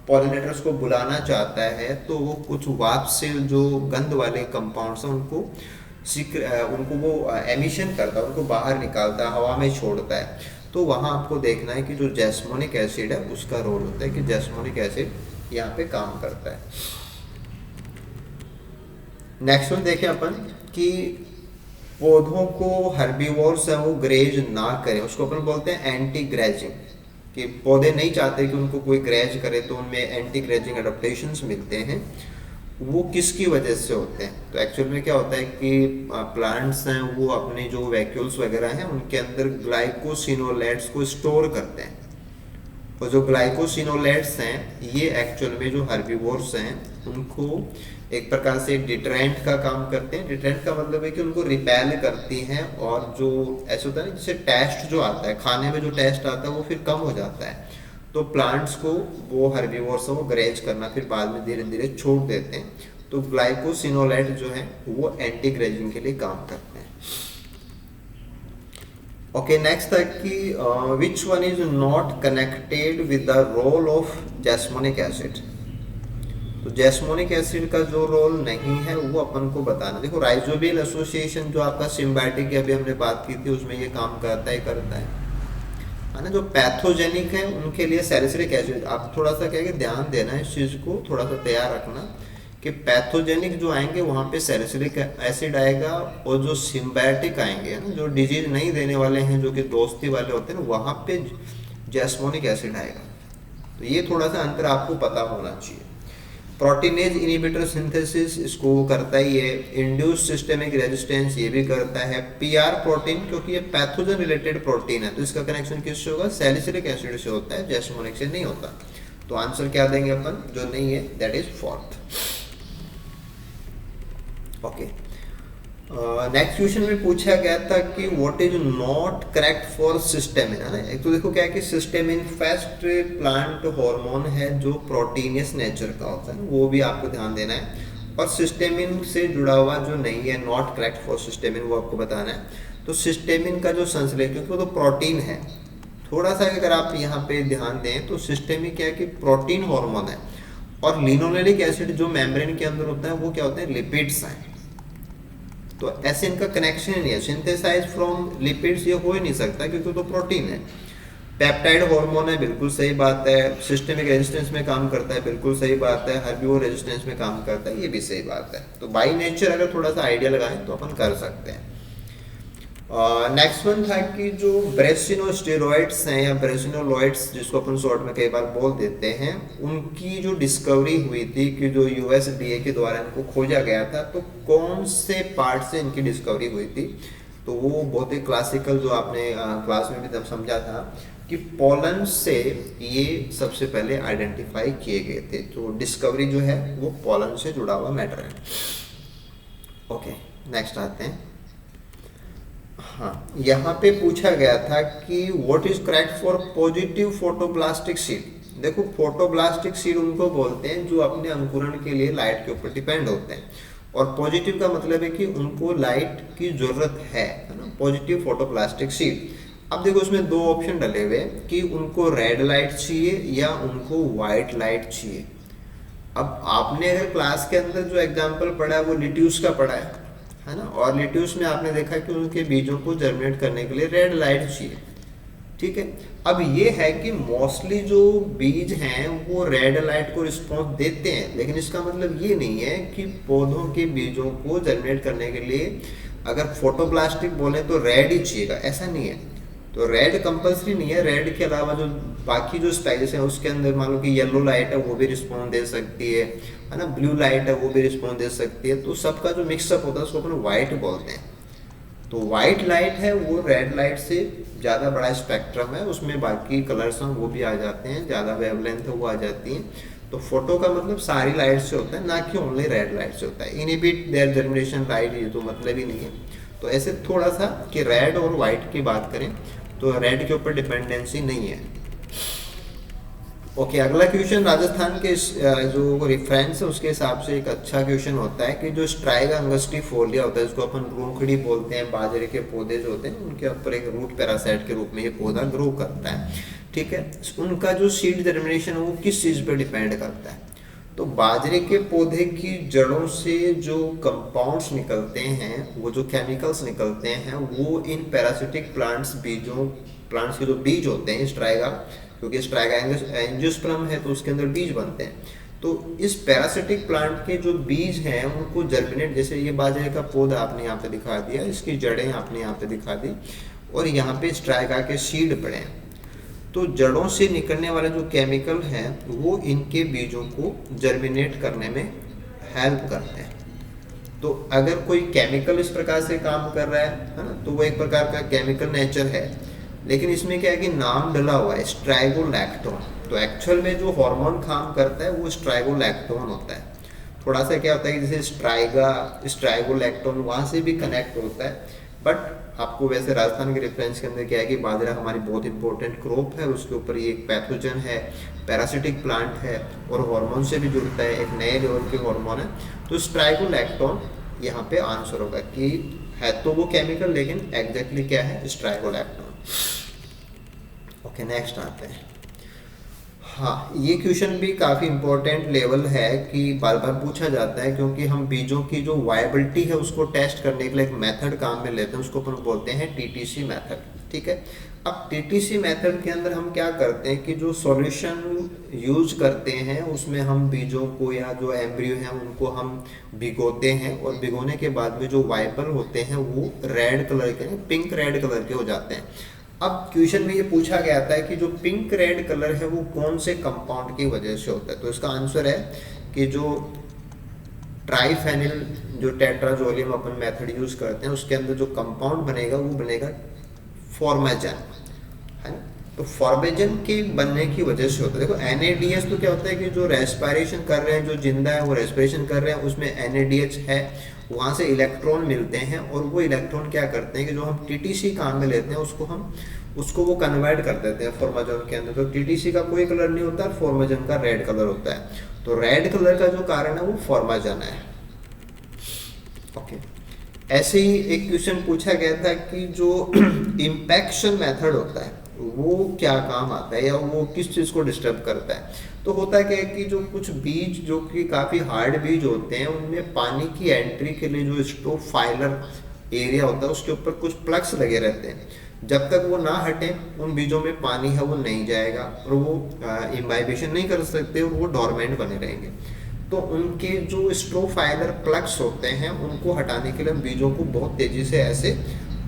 पॉलिनेटर्स को बुलाना चाहता है तो वो कुछ वाष्पशील जो गंध वाले कंपाउंड्स हैं उनको वो एमिशन करता है, उनको बाहर निकालता है, हवा में छोड़ता है। तो वहाँ आपको देखना है कि जो जैस्मोनिक एसिड है उसका रोल होता है, कि जैस्मोनिक एसिड यहाँ पे काम करता है। नेक्स्ट में देखें अपन कि पौधों को हर्बीवोर्स है वो ग्रेज ना करें, उसको अपन बोलते हैं एंटी ग्रेजिंग, कि पौधे नहीं चाहते कि उनको कोई ग्रेज करे तो उनमें एंटी ग्रेजिंग एडाप्टेशंस मिलते हैं। वो किसकी वजह से होते हैं, तो एक्चुअल में क्या होता है कि प्लांट्स हैं वो अपने जो वैक्यूल्स वगैरह हैं उनके अंदर ग्लाइकोसिनोलेट्स को स्टोर करते हैं, और जो ग्लाइकोसिनोलेट्स हैं ये एक्चुअल में जो हर्बीवोर्स हैं उनको एक प्रकार से डिटरेंट का काम करते हैं। डिटरेंट का मतलब है कि उनको रिपेल करती हैं, और जो ऐसा होता है ना जैसे टेस्ट जो आता है खाने में, जो टेस्ट आता है वो फिर कम हो जाता है, तो प्लांट्स को वो हर्बीवोर्स को ग्रेज करना फिर बाद में धीरे धीरे छोड़ देते हैं। तो ग्लाइकोसिनोलेट जो है वो एंटी ग्रेजिंग के लिए काम करते हैं। ओके, नेक्स्ट है कि which one is not connected with the role of jasmonic acid. तो जैस्मोनिक एसिड का जो रोल नहीं है वो अपन को बताना। देखो राइजोबियल एसोसिएशन जो आपका सिम्बायोटिक की अभी हमने बात की थी उसमें ये काम करता ही करता है ना। जो पैथोजेनिक है उनके लिए सैलिसिलिक एसिड, आप थोड़ा सा क्या ध्यान देना है इस चीज़ को, थोड़ा सा तैयार रखना कि पैथोजेनिक जो आएंगे वहाँ पे सैलिसिलिक एसिड आएगा, और जो सिम्बायोटिक आएंगे ना, जो डिजीज नहीं देने वाले हैं, जो कि दोस्ती वाले होते हैं ना, वहाँ पे जैस्मोनिक एसिड आएगा। तो ये थोड़ा सा अंतर आपको पता होना चाहिए। प्रोटीनेज इनिबिटर सिंथेसिस इसको करता ही है, इंड्यूस सिस्टेमिक रेजिस्टेंस ये भी करता है। पीआर प्रोटीन, क्योंकि ये पैथोजन रिलेटेड प्रोटीन है तो इसका कनेक्शन किससे होगा, सैलिसिलिक एसिड से होता है, जैस्मोनिक से नहीं होता। तो आंसर क्या देंगे अपन, जो नहीं है that is fourth. Okay, next question में पूछा गया था कि what is not correct for systemin, है ना। एक तो देखो क्या है कि सिस्टेमिन फर्स्ट प्लांट हार्मोन है जो प्रोटीनियस नेचर का होता है, वो भी आपको ध्यान देना है। और सिस्टेमिन से जुड़ा हुआ जो नहीं है नॉट करेक्ट फॉर सिस्टेमिन, वो आपको बताना है। तो सिस्टेमिन का जो संश्लेषण, क्योंकि वो तो प्रोटीन है, थोड़ा सा अगर आप यहाँ पे ध्यान दें तो सिस्टेमिन क्या है कि प्रोटीन हार्मोन है, और लिनोलेनिक एसिड जो मेम्ब्रेन के अंदर होता है वो क्या होते हैं, लिपिड्स हैं। तो ऐसे इनका कनेक्शन ही नहीं है, सिंथेसाइज फ्रॉम लिपिड्स ये हो ही नहीं सकता क्योंकि तो प्रोटीन है। पेप्टाइड हार्मोन है, बिल्कुल सही बात है। सिस्टेमिक रेजिस्टेंस में काम करता है, बिल्कुल सही बात है। हर्बिवोर रेजिस्टेंस में काम करता है, ये भी सही बात है। तो बाय नेचर अगर थोड़ा सा आइडिया लगाएं तो अपन कर सकते हैं। नेक्स्ट वन था कि जो ब्रेसिनोस्टेरॉइड्स हैं या ब्रेसिनोलॉइड्स जिसको अपन शॉर्ट में कई बार बोल देते हैं, उनकी जो डिस्कवरी हुई थी कि जो यूएसडीए के द्वारा इनको खोजा गया था, तो कौन से पार्ट से इनकी डिस्कवरी हुई थी, तो वो बहुत ही क्लासिकल जो आपने क्लास में भी तब समझा था कि पोलन से ये सबसे पहले आइडेंटिफाई किए गए थे। तो डिस्कवरी जो है वो पोलन से जुड़ा हुआ मैटर है। ओके, नेक्स्ट आते हैं। हाँ, यहाँ पे पूछा गया था कि what is correct for positive photoblastic seed. देखो फोटोब्लास्टिक सीड उनको बोलते हैं जो अपने अंकुरण के लिए लाइट के ऊपर डिपेंड होते हैं, और पॉजिटिव का मतलब है कि उनको लाइट की जरूरत है ना, पॉजिटिव फोटोब्लास्टिक सीड। अब देखो उसमें दो ऑप्शन डले हुए कि उनको रेड लाइट चाहिए या उनको वाइट लाइट चाहिए। अब आपने अगर क्लास के अंदर जो एग्जाम्पल पढ़ा है वो लिट्यूस का पढ़ा है ना, और लिट्यूस में आपने देखा कि उनके बीजों को जर्मिनेट करने के लिए रेड लाइट चाहिए, ठीक है। अब ये है कि मोस्टली जो बीज हैं वो रेड लाइट को रिस्पॉन्स देते हैं, लेकिन इसका मतलब ये नहीं है कि पौधों के बीजों को जर्मिनेट करने के लिए अगर फोटोप्लास्टिक बोले तो रेड ही चाहिएगा, ऐसा नहीं है। तो रेड कंपल्सरी नहीं है, रेड के अलावा जो बाकी जो स्पाइसेस हैं उसके अंदर मान लो कि येलो लाइट है वो भी रिस्पॉन्स दे सकती है ना, ब्लू लाइट है वो भी रिस्पॉन्स दे सकती है। तो सबका जो मिक्सअप होता है उसको अपन वाइट बोलते हैं। तो वाइट लाइट है वो रेड लाइट से ज़्यादा बड़ा स्पेक्ट्रम है, उसमें बाकी कलर्स हैं वो भी आ जाते हैं, ज़्यादा वेवलेंथ है वो आ जाती हैं। तो फोटो का मतलब सारी लाइट से होता है, ना कि ओनली रेड लाइट से होता है। इनहिबिट देयर जर्मिनेशन लाइट, ये तो मतलब ही नहीं है। तो ऐसे थोड़ा सा कि रेड और वाइट की बात करें तो रेड के ऊपर डिपेंडेंसी नहीं है। ओके, अगला क्वेश्चन राजस्थान के जो रेफरेंस है उसके हिसाब से एक अच्छा क्वेश्चन होता है कि जो स्ट्राइगा अंगस्टिफोलिया होता है, जिसको अपन रूखड़ी बोलते हैं, बाजरे के पौधे जो होते हैं उनके ऊपर एक रूट पैरासाइट के रूप में ये पौधा ग्रो करता है, ठीक है। उनका जो सीड जर्मिनेशन है वो किस चीज़ पर डिपेंड करता है, तो बाजरे के पौधे की जड़ों से जो कंपाउंड्स निकलते हैं, वो जो केमिकल्स निकलते हैं, वो इन पैरासिटिक प्लांट्स के जो बीज होते हैं स्ट्राइगा, क्योंकि स्ट्राइगा एंजियोस्पर्म है तो उसके अंदर बीज बनते हैं। तो इस पैरासिटिक प्लांट के जो बीज हैं उनको जर्मिनेट, जैसे ये बाजरे का पौधा आपने यहाँ पे दिखा दिया, इसकी जड़ें आपने यहाँ पे दिखा दी, और यहाँ पे स्ट्राइगा के सीड पड़े हैं। तो जड़ों से निकलने वाले जो केमिकल हैं वो इनके बीजों को जर्मिनेट करने में हेल्प करते हैं। तो अगर कोई केमिकल इस प्रकार से काम कर रहा है ना, तो वो एक प्रकार का केमिकल नेचर है, लेकिन इसमें क्या है कि नाम डला हुआ है स्ट्राइगोलैक्टोन। तो एक्चुअल में जो हार्मोन काम करता है वो स्ट्राइगोलैक्टोन होता है। थोड़ा सा क्या होता है कि जैसे स्ट्राइगोलैक्टोन वहाँ से भी कनेक्ट होता है, बट आपको वैसे राजस्थान के रेफरेंस के अंदर क्या है कि बाजरा हमारी बहुत इंपॉर्टेंट क्रॉप है, उसके ऊपर ये एक पैथोजन है, पैरासिटिक प्लांट है, और हार्मोन से भी जुड़ता है, एक नए लेवल के हार्मोन है। तो स्ट्राइगोलैक्टोन यहाँ पे आंसर होगा कि है तो वो केमिकल, लेकिन एग्जैक्टली क्या है, स्ट्राइगोलैक्टोन। ओके, नेक्स्ट आते हैं। हाँ, ये क्वेश्चन भी काफ़ी इम्पोर्टेंट लेवल है कि बार बार पूछा जाता है, क्योंकि हम बीजों की जो वायबिलिटी है उसको टेस्ट करने के लिए एक मेथड काम में लेते हैं, उसको अपन बोलते हैं टीटीसी मेथड। ठीक है, अब टीटीसी मेथड के अंदर हम क्या करते हैं कि जो सॉल्यूशन यूज करते हैं उसमें हम बीजों को या जो एम्ब्रियो हैं उनको हम भिगोते हैं, और भिगोने के बाद में जो वाइबल होते हैं वो रेड कलर के, पिंक रेड कलर के हो जाते हैं। अब क्वेश्चन में ये पूछा गया था कि जो पिंक रेड कलर है वो कौन से कंपाउंड की वजह से होता है, तो इसका आंसर है कि जो ट्राइफेनिल जो टेट्राजोलियम अपन मेथड यूज करते हैं उसके अंदर जो कंपाउंड बनेगा वो बनेगा फॉर्मेजन, है ना। तो फॉर्मेजन के बनने की वजह से होता है। देखो NADH तो क्या होता है कि जो रेस्पिरेशन कर रहे हैं, जो जिंदा है वो रेस्पिरेशन कर रहे हैं, उसमें NADH है, वहाँ से इलेक्ट्रॉन मिलते हैं, और वो इलेक्ट्रॉन क्या करते हैं कि जो हम टीटीसी काम में लेते हैं उसको वो कन्वर्ट कर देते हैं फॉर्मेजन के अंदर। तो टीटीसी का कोई कलर नहीं होता, फॉर्मेजन का रेड कलर होता है। तो रेड कलर का जो कारण है वो फॉर्मेजन है। ओके, ऐसे ही एक क्वेश्चन पूछा गया था कि जो इम्पैक्शन मेथड होता है वो क्या काम आता है या वो किस चीज़ को डिस्टर्ब करता है। तो होता क्या है कि जो कुछ बीज जो कि काफ़ी हार्ड बीज होते हैं उनमें पानी की एंट्री के लिए जो स्टोफाइलर एरिया होता है उसके ऊपर कुछ प्लग्स लगे रहते हैं। जब तक वो ना हटे उन बीजों में पानी है वो नहीं जाएगा और वो इम्बाइबेशन नहीं कर सकते और वो डोरमेंट बने रहेंगे। तो उनके जो स्ट्रोफाइलर प्लग्स होते हैं उनको हटाने के लिए बीजों को बहुत तेज़ी से ऐसे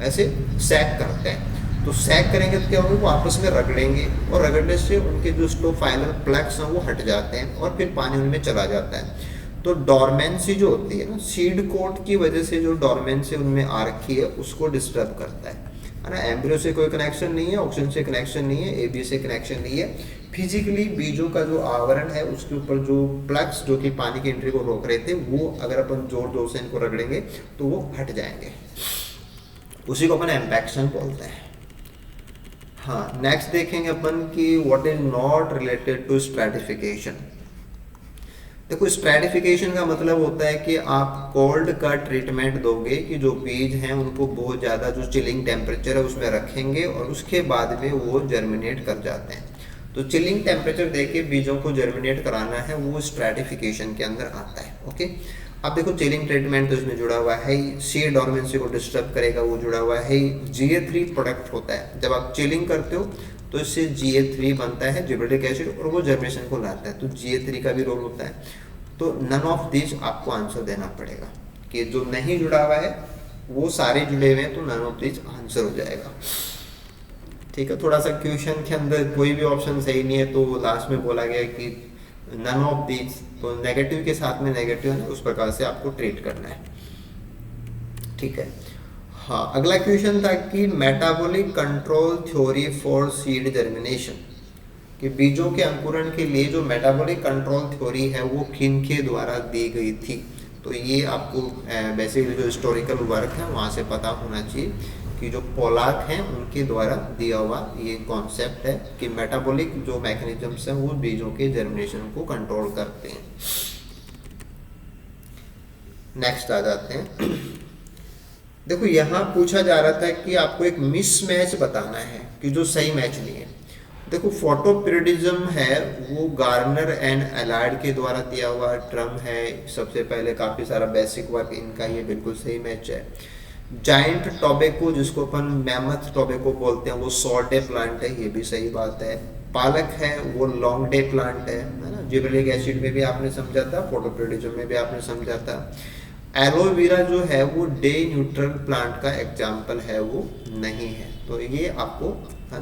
ऐसे सैक करते हैं। तो सैक करेंगे तो क्या होगा, वो आपस में रगड़ेंगे और रगड़ने से उनके जो स्ट्रोफाइलर प्लग्स हैं वो हट जाते हैं और फिर पानी उनमें चला जाता है। तो डोरमेंसी जो होती है ना, सीड कोट की वजह से जो डोरमेंसी उनमें आ रखी है उसको डिस्टर्ब करता है ना। एम्ब्रियो से कोई कनेक्शन नहीं है, ऑक्सीजन से कनेक्शन नहीं है, एबी से कनेक्शन नहीं है। फिजिकली बीजों का जो आवरण है उसके ऊपर जो प्लग्स जो कि पानी की एंट्री को रोक रहे थे वो अगर अपन जोर जोर से इनको रगड़ेंगे तो वो हट जाएंगे। उसी को अपन इम्पैक्शन बोलते हैं। हाँ, नेक्स्ट देखेंगे अपन कि what is not related to stratification. देखो, स्ट्रैटिफिकेशन का मतलब होता है कि आप कोल्ड का ट्रीटमेंट दोगे कि जो बीज हैं उनको बहुत ज़्यादा जो चिलिंग टेम्परेचर है उसमें रखेंगे और उसके बाद में वो जर्मिनेट कर जाते हैं। तो चिलिंग टेम्परेचर देके बीजों को जर्मिनेट कराना है वो स्ट्रैटिफिकेशन के अंदर आता है। ओके, अब देखो चिलिंग ट्रीटमेंट तो इसमें जुड़ा हुआ है ही, सी डोरमेंसी को डिस्टर्ब करेगा वो जुड़ा हुआ है ही। GA3 प्रोडक्ट होता है, जब आप चिलिंग करते हो तो इससे GA3 बनता है जिबरेलिक एसिड और वो जर्मिनेशन को लाता है, तो GA3 का भी रोल होता है। तो नन ऑफ दिस आपको आंसर देना पड़ेगा कि जो नहीं जुड़ा हुआ है वो सारे जुड़े हुए हैं, तो नन ऑफ दिस आंसर हो जाएगा। ठीक है, थोड़ा सा क्वेश्चन के अंदर कोई भी ऑप्शन सही नहीं है तो लास्ट में बोला गया कि नन ऑफ दिस, तो नेगेटिव के साथ में नेगेटिव है, उस प्रकार से आपको ट्रीट करना है। ठीक है, हाँ, अगला क्वेश्चन था कि metabolic control theory for seed germination, कि बीजों के अंकुरण के लिए जो मेटाबॉलिक कंट्रोल थ्योरी है वो किन के द्वारा दी गई थी। तो ये आपको बेसिकली जो हिस्टोरिकल वर्क है वहाँ से पता होना चाहिए कि जो पोलाक हैं उनके द्वारा दिया हुआ ये कॉन्सेप्ट है कि मेटाबॉलिक जो मैकेनिज्म्स हैं वो बीजों के जर्मिनेशन को कंट्रोल करते हैं। नेक्स्ट आ जाते हैं। देखो, यहाँ पूछा जा रहा था कि आपको एक मिसमैच बताना है कि जो सही मैच नहीं है। देखो, फोटोपीरियडिज्म है वो गार्नर एंड एलार्ड के द्वारा दिया हुआ टर्म है। सबसे पहले काफ़ी सारा बेसिक वर्क इनका, ये बिल्कुल सही मैच है। जाइंट टोबैको जिसको अपन मैमथ टोबैको बोलते हैं वो 100 डे प्लांट है, ये भी सही बात है। पालक है वो लॉन्ग डे प्लांट है ना। जिबरेलिक एसिड में भी आपने समझा था, फोटोपीरियडिज्म में भी आपने समझा था। एलोवेरा जो है वो डे न्यूट्रल प्लांट का एग्जाम्पल है, वो नहीं है। तो ये आपको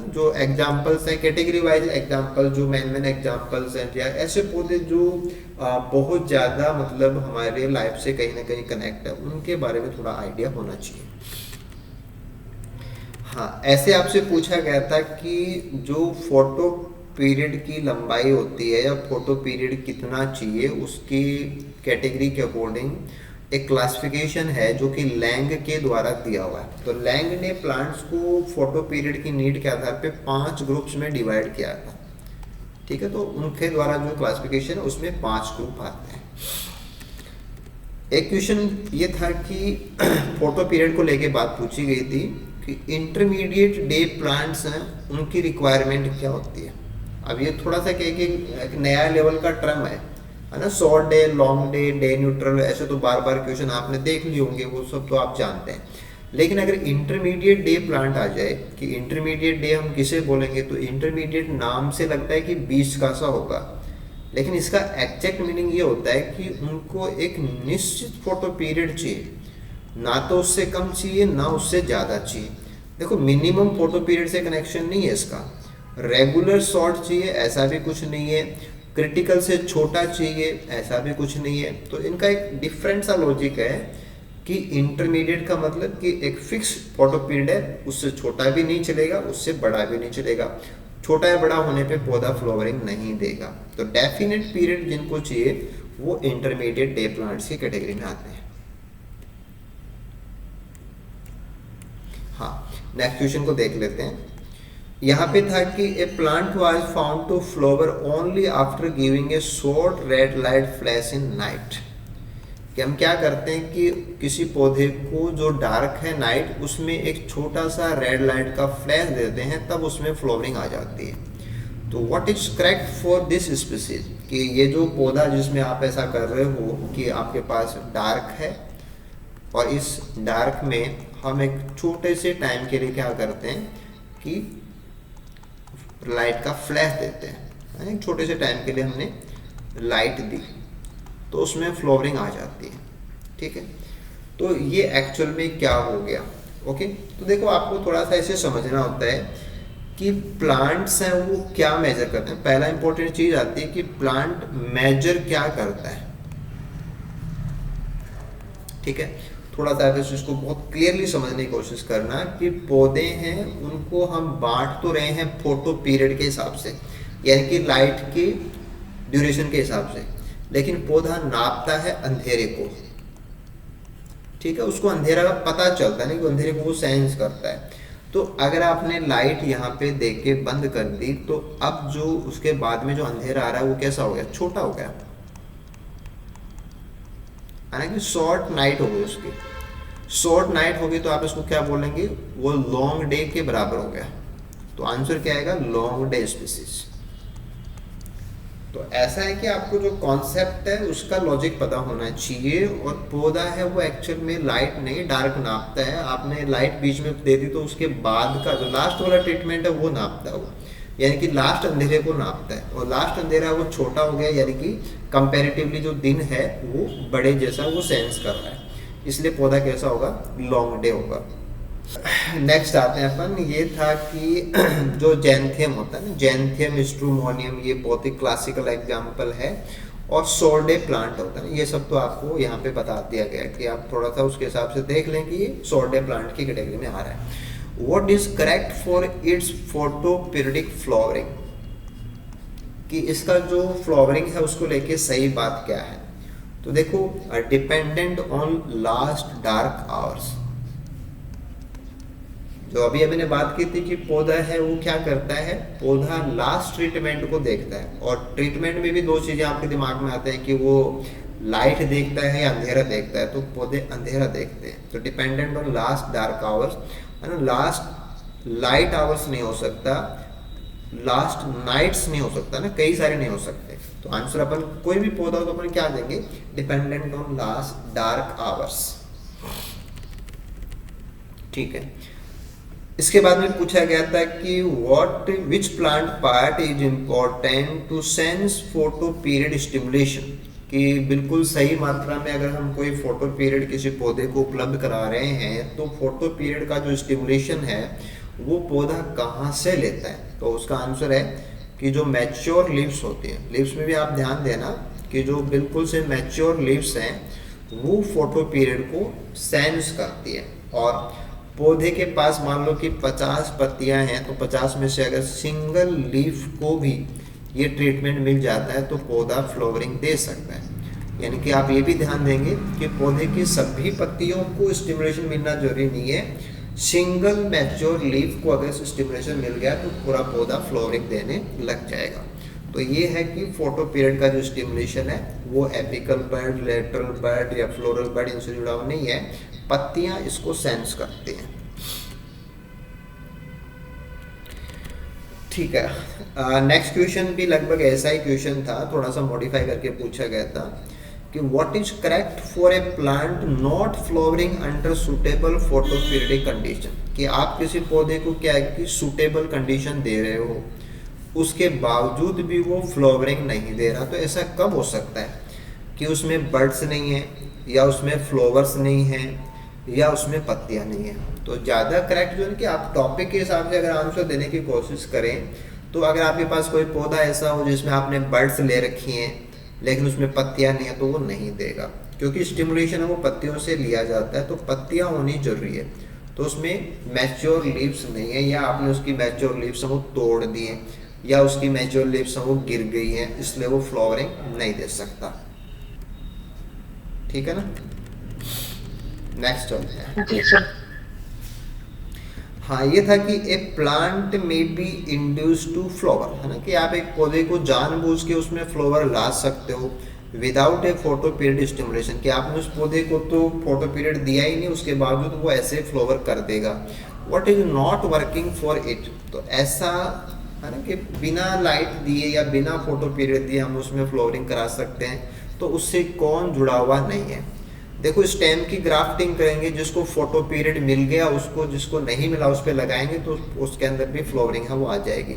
जो एग्जाम्पल्स हैं, कैटेगरी वाइज एग्जाम्पल, जो मेन एग्जाम्पल्स हैं या ऐसे पौधे जो बहुत ज़्यादा मतलब हमारे लाइफ से कहीं ना कहीं कनेक्ट है, उनके बारे में थोड़ा आइडिया होना चाहिए। हाँ, ऐसे आपसे पूछा गया था कि जो फोटो पीरियड की लंबाई होती है या फोटो पीरियड कितना चाहिए, उसकी कैटेगरी के अकॉर्डिंग एक क्लासिफिकेशन है जो कि लैंग के द्वारा दिया हुआ है। तो लैंग ने प्लांट्स को फोटो पीरियड की नीड के आधार पे 5 ग्रुप्स में डिवाइड किया था। ठीक है, तो उनके द्वारा जो क्लासिफिकेशन है उसमें 5 ग्रुप आते हैं। एक क्वेश्चन ये था कि फोटो पीरियड को लेके बात पूछी गई थी कि इंटरमीडिएट डे प्लांट्स हैं उनकी रिक्वायरमेंट क्या होती है। अब ये थोड़ा सा क्या कि एक नया लेवल का टर्म है ना, short day, long day, day neutral, ऐसे तो बार बार क्वेश्चन आपने देख लिए होंगे, वो सब तो आप जानते हैं। लेकिन अगर इंटरमीडिएट डे प्लांट आ जाए कि इंटरमीडिएट डे हम किसे बोलेंगे, तो इंटरमीडिएट नाम से लगता है कि बीच का सा होगा, लेकिन इसका एग्जैक्ट मीनिंग ये होता है कि उनको एक निश्चित फोटो पीरियड चाहिए, ना तो उससे कम चाहिए ना उससे ज़्यादा चाहिए। देखो मिनिमम फोटो पीरियड से कनेक्शन नहीं है इसका, रेगुलर शॉर्ट चाहिए ऐसा भी कुछ नहीं है, क्रिटिकल से छोटा चाहिए ऐसा भी कुछ नहीं है। तो इनका एक डिफरेंट सा लॉजिक है कि इंटरमीडिएट का मतलब कि एक फिक्स फोटो पीरियड है, उससे छोटा भी नहीं चलेगा उससे बड़ा भी नहीं चलेगा, छोटा या बड़ा होने पे पौधा फ्लावरिंग नहीं देगा। तो डेफिनेट पीरियड जिनको चाहिए वो इंटरमीडिएट डे प्लांट्स की कैटेगरी में आते हैं। हाँ, नेक्स्ट क्वेश्चन को देख लेते हैं। यहाँ पे था कि a plant was found to flower only after giving a short red light flash in night. कि हम क्या करते हैं कि किसी पौधे को जो डार्क है नाइट, उसमें एक छोटा सा रेड लाइट का फ्लैश देते हैं, तब उसमें फ्लावरिंग आ जाती है। तो what is correct for this species, कि ये जो पौधा जिसमें आप ऐसा कर रहे हो कि आपके पास डार्क है और इस डार्क में हम एक छोटे से टाइम के लिए क्या करते हैं कि लाइट का फ्लैश देते हैं, एक छोटे से टाइम के लिए हमने लाइट दी तो उसमें फ्लावरिंग आ जाती है। ठीक है, तो ये एक्चुअल में क्या हो गया। ओके, तो देखो आपको थोड़ा सा ऐसे समझना होता है कि प्लांट्स हैं वो क्या मेजर करते हैं। पहला इंपॉर्टेंट चीज आती है कि प्लांट मेजर क्या करता है। ठीक है, थोड़ा सा आप इसको बहुत क्लियरली समझने की कोशिश करना कि पौधे हैं उनको हम बांट तो रहे हैं फोटो पीरियड के हिसाब से, यानी कि लाइट की ड्यूरेशन के हिसाब से, लेकिन पौधा नापता है अंधेरे को। ठीक है, उसको अंधेरा का पता चलता है, नहीं, अंधेरे को वो सेंस करता है। तो अगर आपने लाइट यहाँ पे दे के बंद कर दी तो अब जो उसके बाद में जो अंधेरा आ रहा है वो कैसा हो गया, छोटा हो गया, हालांकि शॉर्ट नाइट हो गई उसकी। शॉर्ट नाइट होगी तो आप इसको क्या बोलेंगे, वो लॉन्ग डे के बराबर हो गया। तो आंसर क्या आएगा, लॉन्ग डे स्पीसीज। तो ऐसा है कि आपको जो कॉन्सेप्ट है उसका लॉजिक पता होना चाहिए। और पौधा है वो एक्चुअल में लाइट नहीं डार्क नापता है। आपने लाइट बीच में दे दी तो उसके बाद का जो लास्ट वाला ट्रीटमेंट है वो नापता है वो, यानी कि लास्ट अंधेरे को नापता है। और लास्ट अंधेरा वो छोटा हो गया, यानी कि कंपैरेटिवली जो दिन है वो बड़े जैसा वो सेंस कर रहा है, इसलिए पौधा कैसा होगा, लॉन्ग डे होगा। नेक्स्ट आते हैं अपन, ये था कि जो जैंथियम होता है ना, जैंथियम स्ट्रूमोनियम, ये बहुत ही क्लासिकल एग्जांपल है। और सोरडे प्लांट होता है, ये सब तो आपको यहाँ पे बता दिया गया कि आप थोड़ा सा उसके हिसाब से देख लें कि ये सोरडे प्लांट की कैटेगरी में आ रहा है। What is correct for its photo periodic flowering, कि इसका जो फ्लावरिंग है उसको लेके सही बात क्या है। तो देखो, dependent on last dark hours, जो अभी मैंने बात की थी कि पौधा है वो क्या करता है, पौधा लास्ट ट्रीटमेंट को देखता है। और ट्रीटमेंट में भी दो चीजें आपके दिमाग में आते हैं कि वो लाइट देखता है या अंधेरा देखता है, तो पौधे अंधेरा देखते हैं। तो dependent on last dark hours है ना, लास्ट लाइट आवर्स नहीं हो सकता, लास्ट नाइट्स नहीं हो सकता ना, कई सारे नहीं हो सकते। तो आंसर अपन कोई भी पौधा हो तो अपन क्या देंगे, dependent on last dark hours. ठीक है, इसके बाद में पूछा गया था कि what which plant part is important to sense photoperiod stimulation, कि बिल्कुल सही मात्रा में अगर हम कोई फोटो पीरियड किसी पौधे को उपलब्ध करा रहे हैं तो फोटो पीरियड का जो स्टिमुलेशन है वो पौधा कहाँ से लेता है। तो उसका आंसर है कि जो मैच्योर लीव्स होती हैं, लीव्स में भी आप ध्यान देना कि जो बिल्कुल से मैच्योर लीव्स हैं वो फोटो पीरियड को सेंस करती है। और पौधे के पास मान लो कि 50 पत्तियां हैं तो 50 में से अगर सिंगल लीफ को भी ये ट्रीटमेंट मिल जाता है तो पौधा फ्लावरिंग दे सकता है। यानी कि आप ये भी ध्यान देंगे कि पौधे की सभी पत्तियों को स्टिमुलेशन मिलना जरूरी नहीं है, सिंगल मैच्योर लीफ को अगर स्टिमुलेशन मिल गया तो पूरा पौधा फ्लावरिंग देने लग जाएगा। तो ये है कि फोटो पीरियड का जो स्टिमुलेशन है वो एपिकल बर्ड, लेटरल बर्ड या फ्लोरल बर्ड इनसे जुड़ा हुआ नहीं है, पत्तियां इसको सेंस करती हैं। ठीक है। नेक्स्ट क्वेश्चन भी लगभग ऐसा ही क्वेश्चन था, थोड़ा सा मॉडिफाई करके पूछा गया था कि what is correct for a plant not flowering under suitable photoperiodic condition, कि आप किसी पौधे को क्या है कि सुटेबल कंडीशन दे रहे हो, उसके बावजूद भी वो फ्लावरिंग नहीं दे रहा, तो ऐसा कब हो सकता है कि उसमें बर्ड्स नहीं है, या उसमें फ्लावर्स नहीं है, या उसमें पत्तियां नहीं है। तो ज़्यादा करेक्ट जो है कि आप टॉपिक के हिसाब से अगर आंसर देने की कोशिश करें, तो अगर आपके पास कोई पौधा ऐसा हो जिसमें आपने बर्ड्स ले रखी हैं लेकिन उसमें पत्तियां नहीं है, तो वो नहीं देगा, क्योंकि स्टिमुलेशन है वो पत्तियों से लिया जाता है, तो पत्तियां होनी जरूरी है। तो उसमें मैच्योर लीव्स नहीं है, या आपने उसकी मैच्योर लीव्स वो तोड़ दिए, या उसकी मैच्योर लीव्स वो गिर गई है, इसलिए वो फ्लावरिंग नहीं दे सकता। ठीक है ना, नेक्स्ट चलते हैं। जी सर। हाँ, ये था कि ए प्लांट में बी इंड्यूस टू फ्लावर, है ना, कि आप एक पौधे को जानबूझ के उसमें फ्लावर ला सकते हो विदाउट ए फोटो पीरियड स्टिमुलेशन, कि आपने उस पौधे को तो फोटो पीरियड दिया ही नहीं, उसके बावजूद वो ऐसे फ्लावर कर देगा। What is not working for it, तो ऐसा है ना कि बिना लाइट दिए या बिना फोटो पीरियड दिए हम उसमें फ्लावरिंग करा सकते हैं, तो उससे कौन जुड़ा हुआ नहीं है। देखो, स्टेम की ग्राफ्टिंग करेंगे, जिसको फोटो पीरियड मिल गया उसको, जिसको नहीं मिला उस पर लगाएंगे तो उसके अंदर भी फ्लावरिंग है वो आ जाएगी।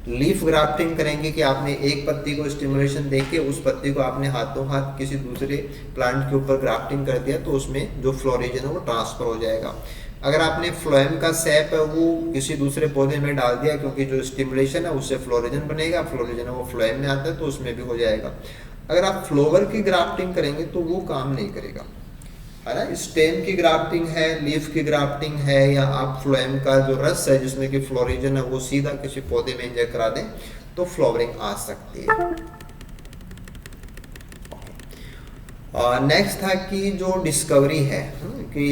लीफ ग्राफ्टिंग करेंगे कि आपने एक पत्ती को स्टिमुलेशन देके उस पत्ती को आपने हाथों हाथ किसी दूसरे प्लांट के ऊपर ग्राफ्टिंग कर दिया, तो उसमें जो फ्लोरिजन है वो ट्रांसफर हो जाएगा। अगर आपने फ्लोएम का सैप है वो किसी दूसरे पौधे में डाल दिया, क्योंकि जो स्टिमुलेशन है उससे फ्लोरिजन बनेगा, फ्लोरिजन है वो फ्लोएम में आता है, तो उसमें भी हो जाएगा। अगर आप फ्लोवर की ग्राफ्टिंग करेंगे तो वो काम नहीं करेगा, है ना। स्टेम की ग्राफ्टिंग है, लीफ की ग्राफ्टिंग है, या आप फ्लोएम का जो रस है जिसमें कि फ्लोरिजन है वो सीधा किसी पौधे में इंजेक्ट करा दें तो फ्लावरिंग आ सकती है। और नेक्स्ट था कि जो डिस्कवरी है, कि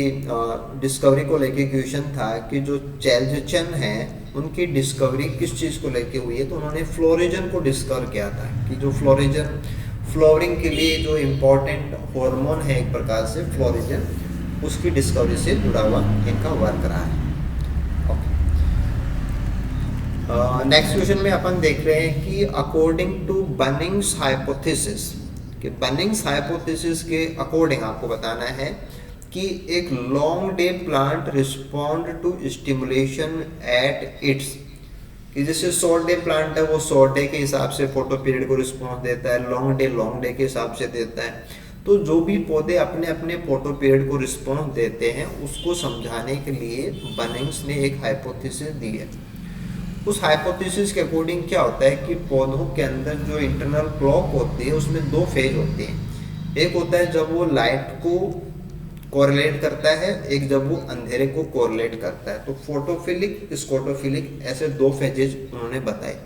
डिस्कवरी को लेके क्वेश्चन था कि जो चैल्जचन है उनकी डिस्कवरी किस चीज़ को लेके हुई है, तो उन्होंने फ्लोरिजन को डिस्कवर किया था, कि जो फ्लोरिजन फ्लावरिंग के लिए जो इम्पोर्टेंट हार्मोन है एक प्रकार से फ्लोरिजन, उसकी डिस्कवरी से जुड़ा हुआ इनका वर्क रहा है। नेक्स्ट क्वेश्चन में अपन देख रहे हैं कि अकॉर्डिंग टू बनिंग्स हाइपोथेसिस, कि बनिंग्स हाइपोथेसिस के अकॉर्डिंग आपको बताना है कि एक long day plant respond to stimulation at its, कि जैसे शॉर्ट डे प्लांट है वो शॉर्ट डे के हिसाब से फोटो पीरियड को रिस्पॉन्स देता है, लॉन्ग डे के हिसाब से देता है। तो जो भी पौधे अपने अपने फोटो पीरियड को रिस्पॉन्स देते हैं उसको समझाने के लिए बनिंग्स ने एक हाइपोथेसिस दी है। उस हाइपोथेसिस के अकॉर्डिंग क्या होता है कि पौधों के अंदर जो इंटरनल क्लॉक होती है उसमें दो फेज होते हैं। एक होता है जब वो लाइट को कोरिलेट करता है, एक जब वो अंधेरे को कोरिलेट करता है। तो फोटोफिलिक स्कोटोफिलिक ऐसे दो फेजेज उन्होंने बताए।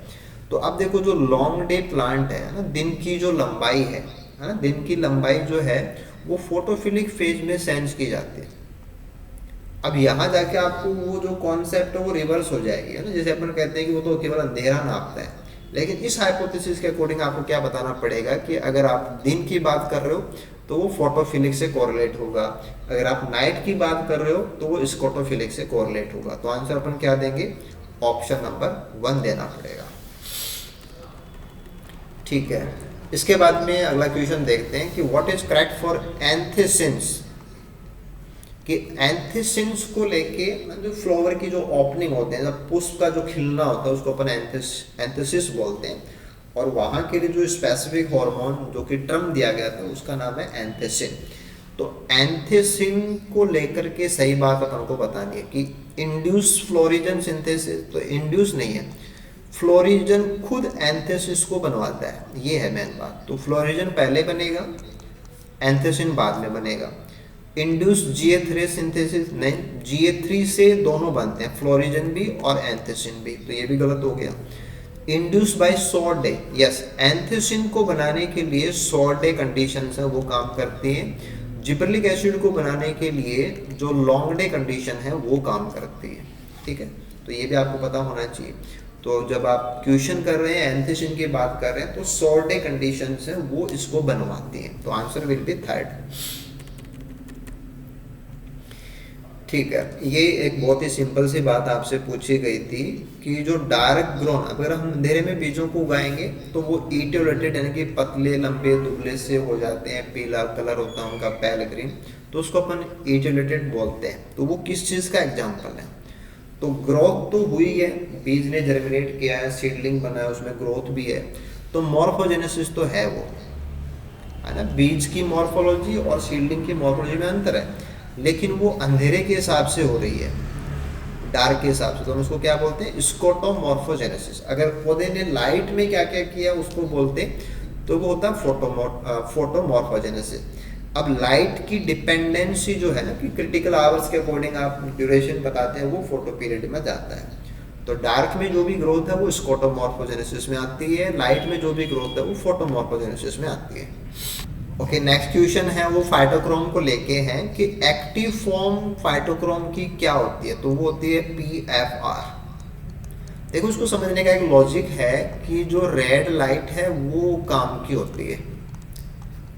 तो अब देखो, जो लॉन्ग डे प्लांट है ना, दिन की जो लंबाई है ना, दिन की लंबाई जो है वो फोटोफिलिक फेज में सेंस की जाती है। अब यहाँ जाके आपको वो जो कॉन्सेप्ट है वो रिवर्स हो जाएगी, है ना। जैसे अपन कहते हैं कि वो तो केवल अंधेरा नापता है, लेकिन इस हाइपोथेसिस के अकॉर्डिंग आपको क्या बताना पड़ेगा कि अगर आप दिन की बात कर रहे हो तो वो फोटोफिलिक से कोरिलेट होगा, अगर आप नाइट की बात कर रहे हो तो वो स्कोटोफिलिक से कोरिलेट होगा। तो आंसर अपन क्या देंगे, ऑप्शन नंबर 1 देना पड़ेगा। ठीक है, इसके बाद में अगला क्वेश्चन देखते हैं कि व्हाट इज करेक्ट फॉर एंथेसिन्स, कि एंथेसिन्स को लेके जो फ्लावर की जो ओपनिंग होते हैं, जब पुष्प का जो खिलना होता है उसको अपन एंथेसिस बोलते हैं, और वहाँ के लिए जो स्पेसिफिक हार्मोन जो कि टर्म दिया गया था उसका नाम है एंथेसिन। तो एंथेसिन को लेकर के सही बात अपन को बतानी है कि इंड्यूस फ्लोरिजन सिंथेसिस, तो इंड्यूस नहीं है, फ्लोरिजन खुद एंथेसिस को बनवाता है, ये है मेन बात। तो फ्लोरिजन पहले बनेगा, एंथेसिन बाद में बनेगा। इंड्यूस GA3 सिंथेसिस नहीं, GA3 से दोनों बनते हैं, फ्लोरिजन भी और एंथेसिन भी, तो ये भी गलत हो गया। Induce by short day, yes, anthesin को बनाने के लिए शॉर्ट डे कंडीशंस है वो काम करती हैं। जिबरलिक एसिड को बनाने के लिए जो लॉन्ग डे कंडीशन है वो काम करती है। ठीक है, तो ये भी आपको पता होना चाहिए। तो जब आप क्वेश्चन कर रहे हैं एंथेसिन की बात कर रहे हैं तो शॉर्ट डे कंडीशंस है वो इसको बनवाती हैं। तो आंसर विल बी थर्ड। ठीक है, ये एक बहुत ही सिंपल सी बात आपसे पूछी गई थी कि जो डार्क ग्रोन, अगर हम अंधेरे में बीजों को उगाएंगे तो वो ईटियोलेटेड यानी कि पतले लंबे दुबले से हो जाते हैं, पीला कलर होता है उनका, पैल ग्रीन, तो उसको अपन ईटियोलेटेड बोलते हैं। तो वो किस चीज़ का एग्जाम्पल है? तो ग्रोथ तो हुई है, बीज ने जर्मिनेट किया है, सीडलिंग बना है, उसमें ग्रोथ भी है, तो मॉर्फोजेनेसिस तो है वो, है ना। बीज की मॉर्फोलॉजी और सीडलिंग की मॉर्फोलॉजी में अंतर है, लेकिन वो अंधेरे के हिसाब से हो रही है, डार्क के हिसाब से, तो हम उसको क्या बोलते हैं? स्कोटोमॉर्फोजेनेसिस। अगर पौधे ने लाइट में क्या क्या किया उसको बोलते हैं, तो वो होता है फोटोमॉर्फोजेनेसिस। अब लाइट की डिपेंडेंसी जो है ना, कि क्रिटिकल आवर्स के अकॉर्डिंग आप ड्यूरेशन बताते हैं, वो फोटो पीरियड में जाता है। तो डार्क में जो भी ग्रोथ है वो स्कोटोमॉर्फोजेनेसिस में आती है, लाइट में जो भी ग्रोथ है वो फोटोमॉर्फोजेनेसिस में आती है। ओके, नेक्स्ट क्वेश्चन है वो फाइटोक्रोम को लेके हैं कि एक्टिव फॉर्म फाइटोक्रोम की क्या होती है? तो वो होती है PFR। देखो, उसको समझने का एक लॉजिक है कि जो रेड लाइट है वो काम की होती है।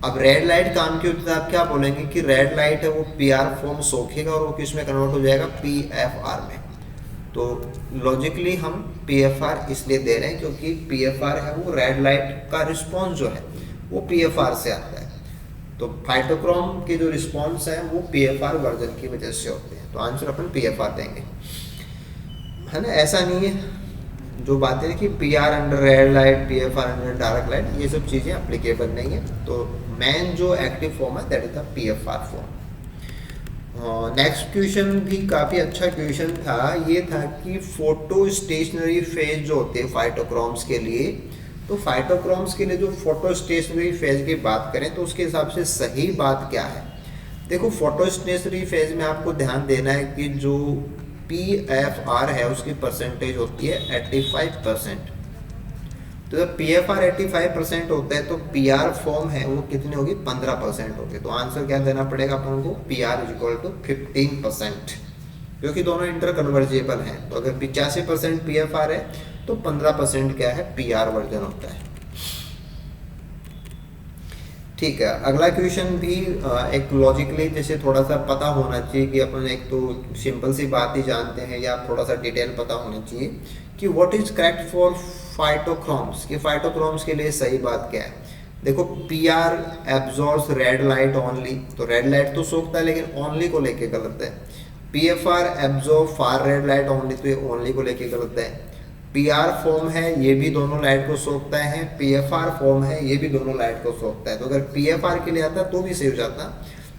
अब रेड लाइट काम की होती है, आप क्या बोलेंगे कि रेड लाइट है वो PR फॉर्म सोखेगा और वो किस में कन्वर्ट हो जाएगा? PFR में। तो लॉजिकली हम PFR इसलिए दे रहे हैं क्योंकि PFR है वो रेड लाइट का रिस्पॉन्स जो है वो PFR से आता है। तो फाइटोक्रोम के जो रिस्पॉन्स हैं वो PFR वर्जन की वजह से होते हैं, तो आंसर अपन PFR देंगे, है ना। ऐसा नहीं है जो बातें हैं कि PR under red light, PFR under dark light, ये सब चीज़ें अप्लीकेबल नहीं है। तो मेन जो एक्टिव फॉर्म है that is the PFR form. Next question भी काफ़ी अच्छा क्वेश्चन था, ये था कि फोटो स्टेशनरी फेज जो होते हैं फाइटोक्रोम्स के लिए, तो फाइटोक्रोम्स के लिए जो फोटो स्टेशनरी फेज की बात करें तो उसके हिसाब से सही बात क्या है? देखो, फोटो स्टेशनरी फेज में आपको ध्यान देना है कि जो PFR है उसकी परसेंटेज होती है 85%। तो जब PFR 85% होता है तो PR फॉर्म है वो कितनी होगी? 15% होगी। तो आंसर क्या देना पड़ेगा अपन को? PR = 15%, क्योंकि दोनों इंटर कन्वर्जेबल हैं। तो अगर 85% PFR है तो 15% क्या है? PR वर्जन होता है। ठीक है, अगला क्वेश्चन भी एक लॉजिकली जैसे थोड़ा सा पता होना चाहिए कि अपन एक तो सिंपल सी बात ही जानते हैं या थोड़ा सा डिटेल पता होनी चाहिए कि व्हाट इज करेक्ट फॉर फाइटोक्रोम्स, कि फाइटोक्रोम्स के लिए सही बात क्या है। देखो, PR absorbs red light only, तो रेड लाइट तो सोखता है लेकिन ओनली को लेके गलत है। PFR absorb far red light only, तो ये ओनली को लेके गलत है। PR फॉर्म है ये भी दोनों लाइट को सोखता है, PFR फॉर्म है ये भी दोनों लाइट को सोखता है। तो अगर PFR के लिए आता तो भी सही हो जाता।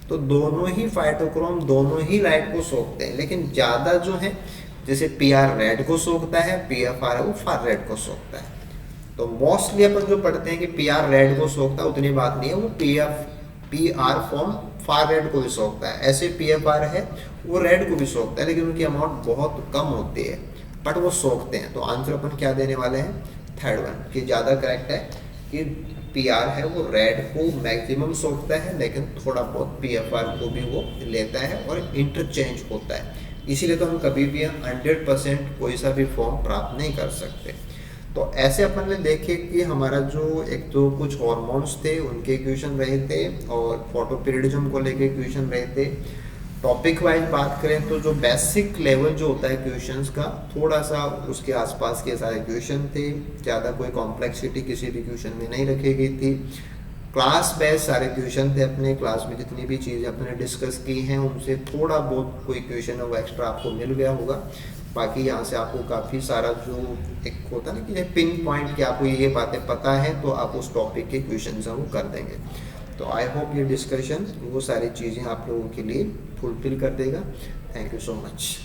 तो दोनों ही फाइटोक्रोम दोनों ही लाइट को सोखते हैं, लेकिन ज़्यादा जो है जैसे PR रेड को सोखता है, PFR है वो फार रेड को सोखता है। तो मोस्टली अपन जो पढ़ते हैं कि PR रेड को सोखता है, उतनी बात नहीं है। वो PR फॉर्म फार रेड को भी सोखता है। ऐसे PFR है वो रेड को भी सोखता है, लेकिन उनकी अमाउंट बहुत कम होती है, बट वो सोखते हैं। तो आंसर अपन क्या देने वाले हैं? थर्ड वन, कि ज़्यादा करेक्ट है कि PR है वो रेड को मैक्सिमम सोखता है, लेकिन थोड़ा बहुत PFR को भी वो लेता है और इंटरचेंज होता है। इसीलिए तो हम कभी भी 100% कोई सा भी फॉर्म प्राप्त नहीं कर सकते। तो ऐसे अपन ने देखे कि हमारा जो एक तो कुछ हॉर्मोन्स थे उनके क्वेश्चन रहे थे और फोटोपीरियडिज्म को लेके क्वेश्चन रहे थे। टॉपिक वाइज बात करें तो जो बेसिक लेवल जो होता है क्वेश्चंस का, थोड़ा सा उसके आसपास के सारे क्वेश्चन थे, ज़्यादा कोई कॉम्प्लेक्सिटी किसी भी क्वेश्चन में नहीं रखी गई थी। क्लास बेस्ड सारे क्वेश्चन थे, अपने क्लास में जितनी भी चीज़ें अपने डिस्कस की हैं उनसे थोड़ा बहुत कोई क्वेश्चन है वो एक्स्ट्रा आपको मिल गया होगा। बाकी यहाँ से आपको काफ़ी सारा जो एक होता है ना कि पिन पॉइंट कि आपको ये बातें पता है तो आप उस टॉपिक के क्वेश्चन हैं वो कर देंगे। तो आई होप ये डिस्कशन वो सारी चीज़ें आप लोगों के लिए फुलफिल कर देगा। Thank you so much.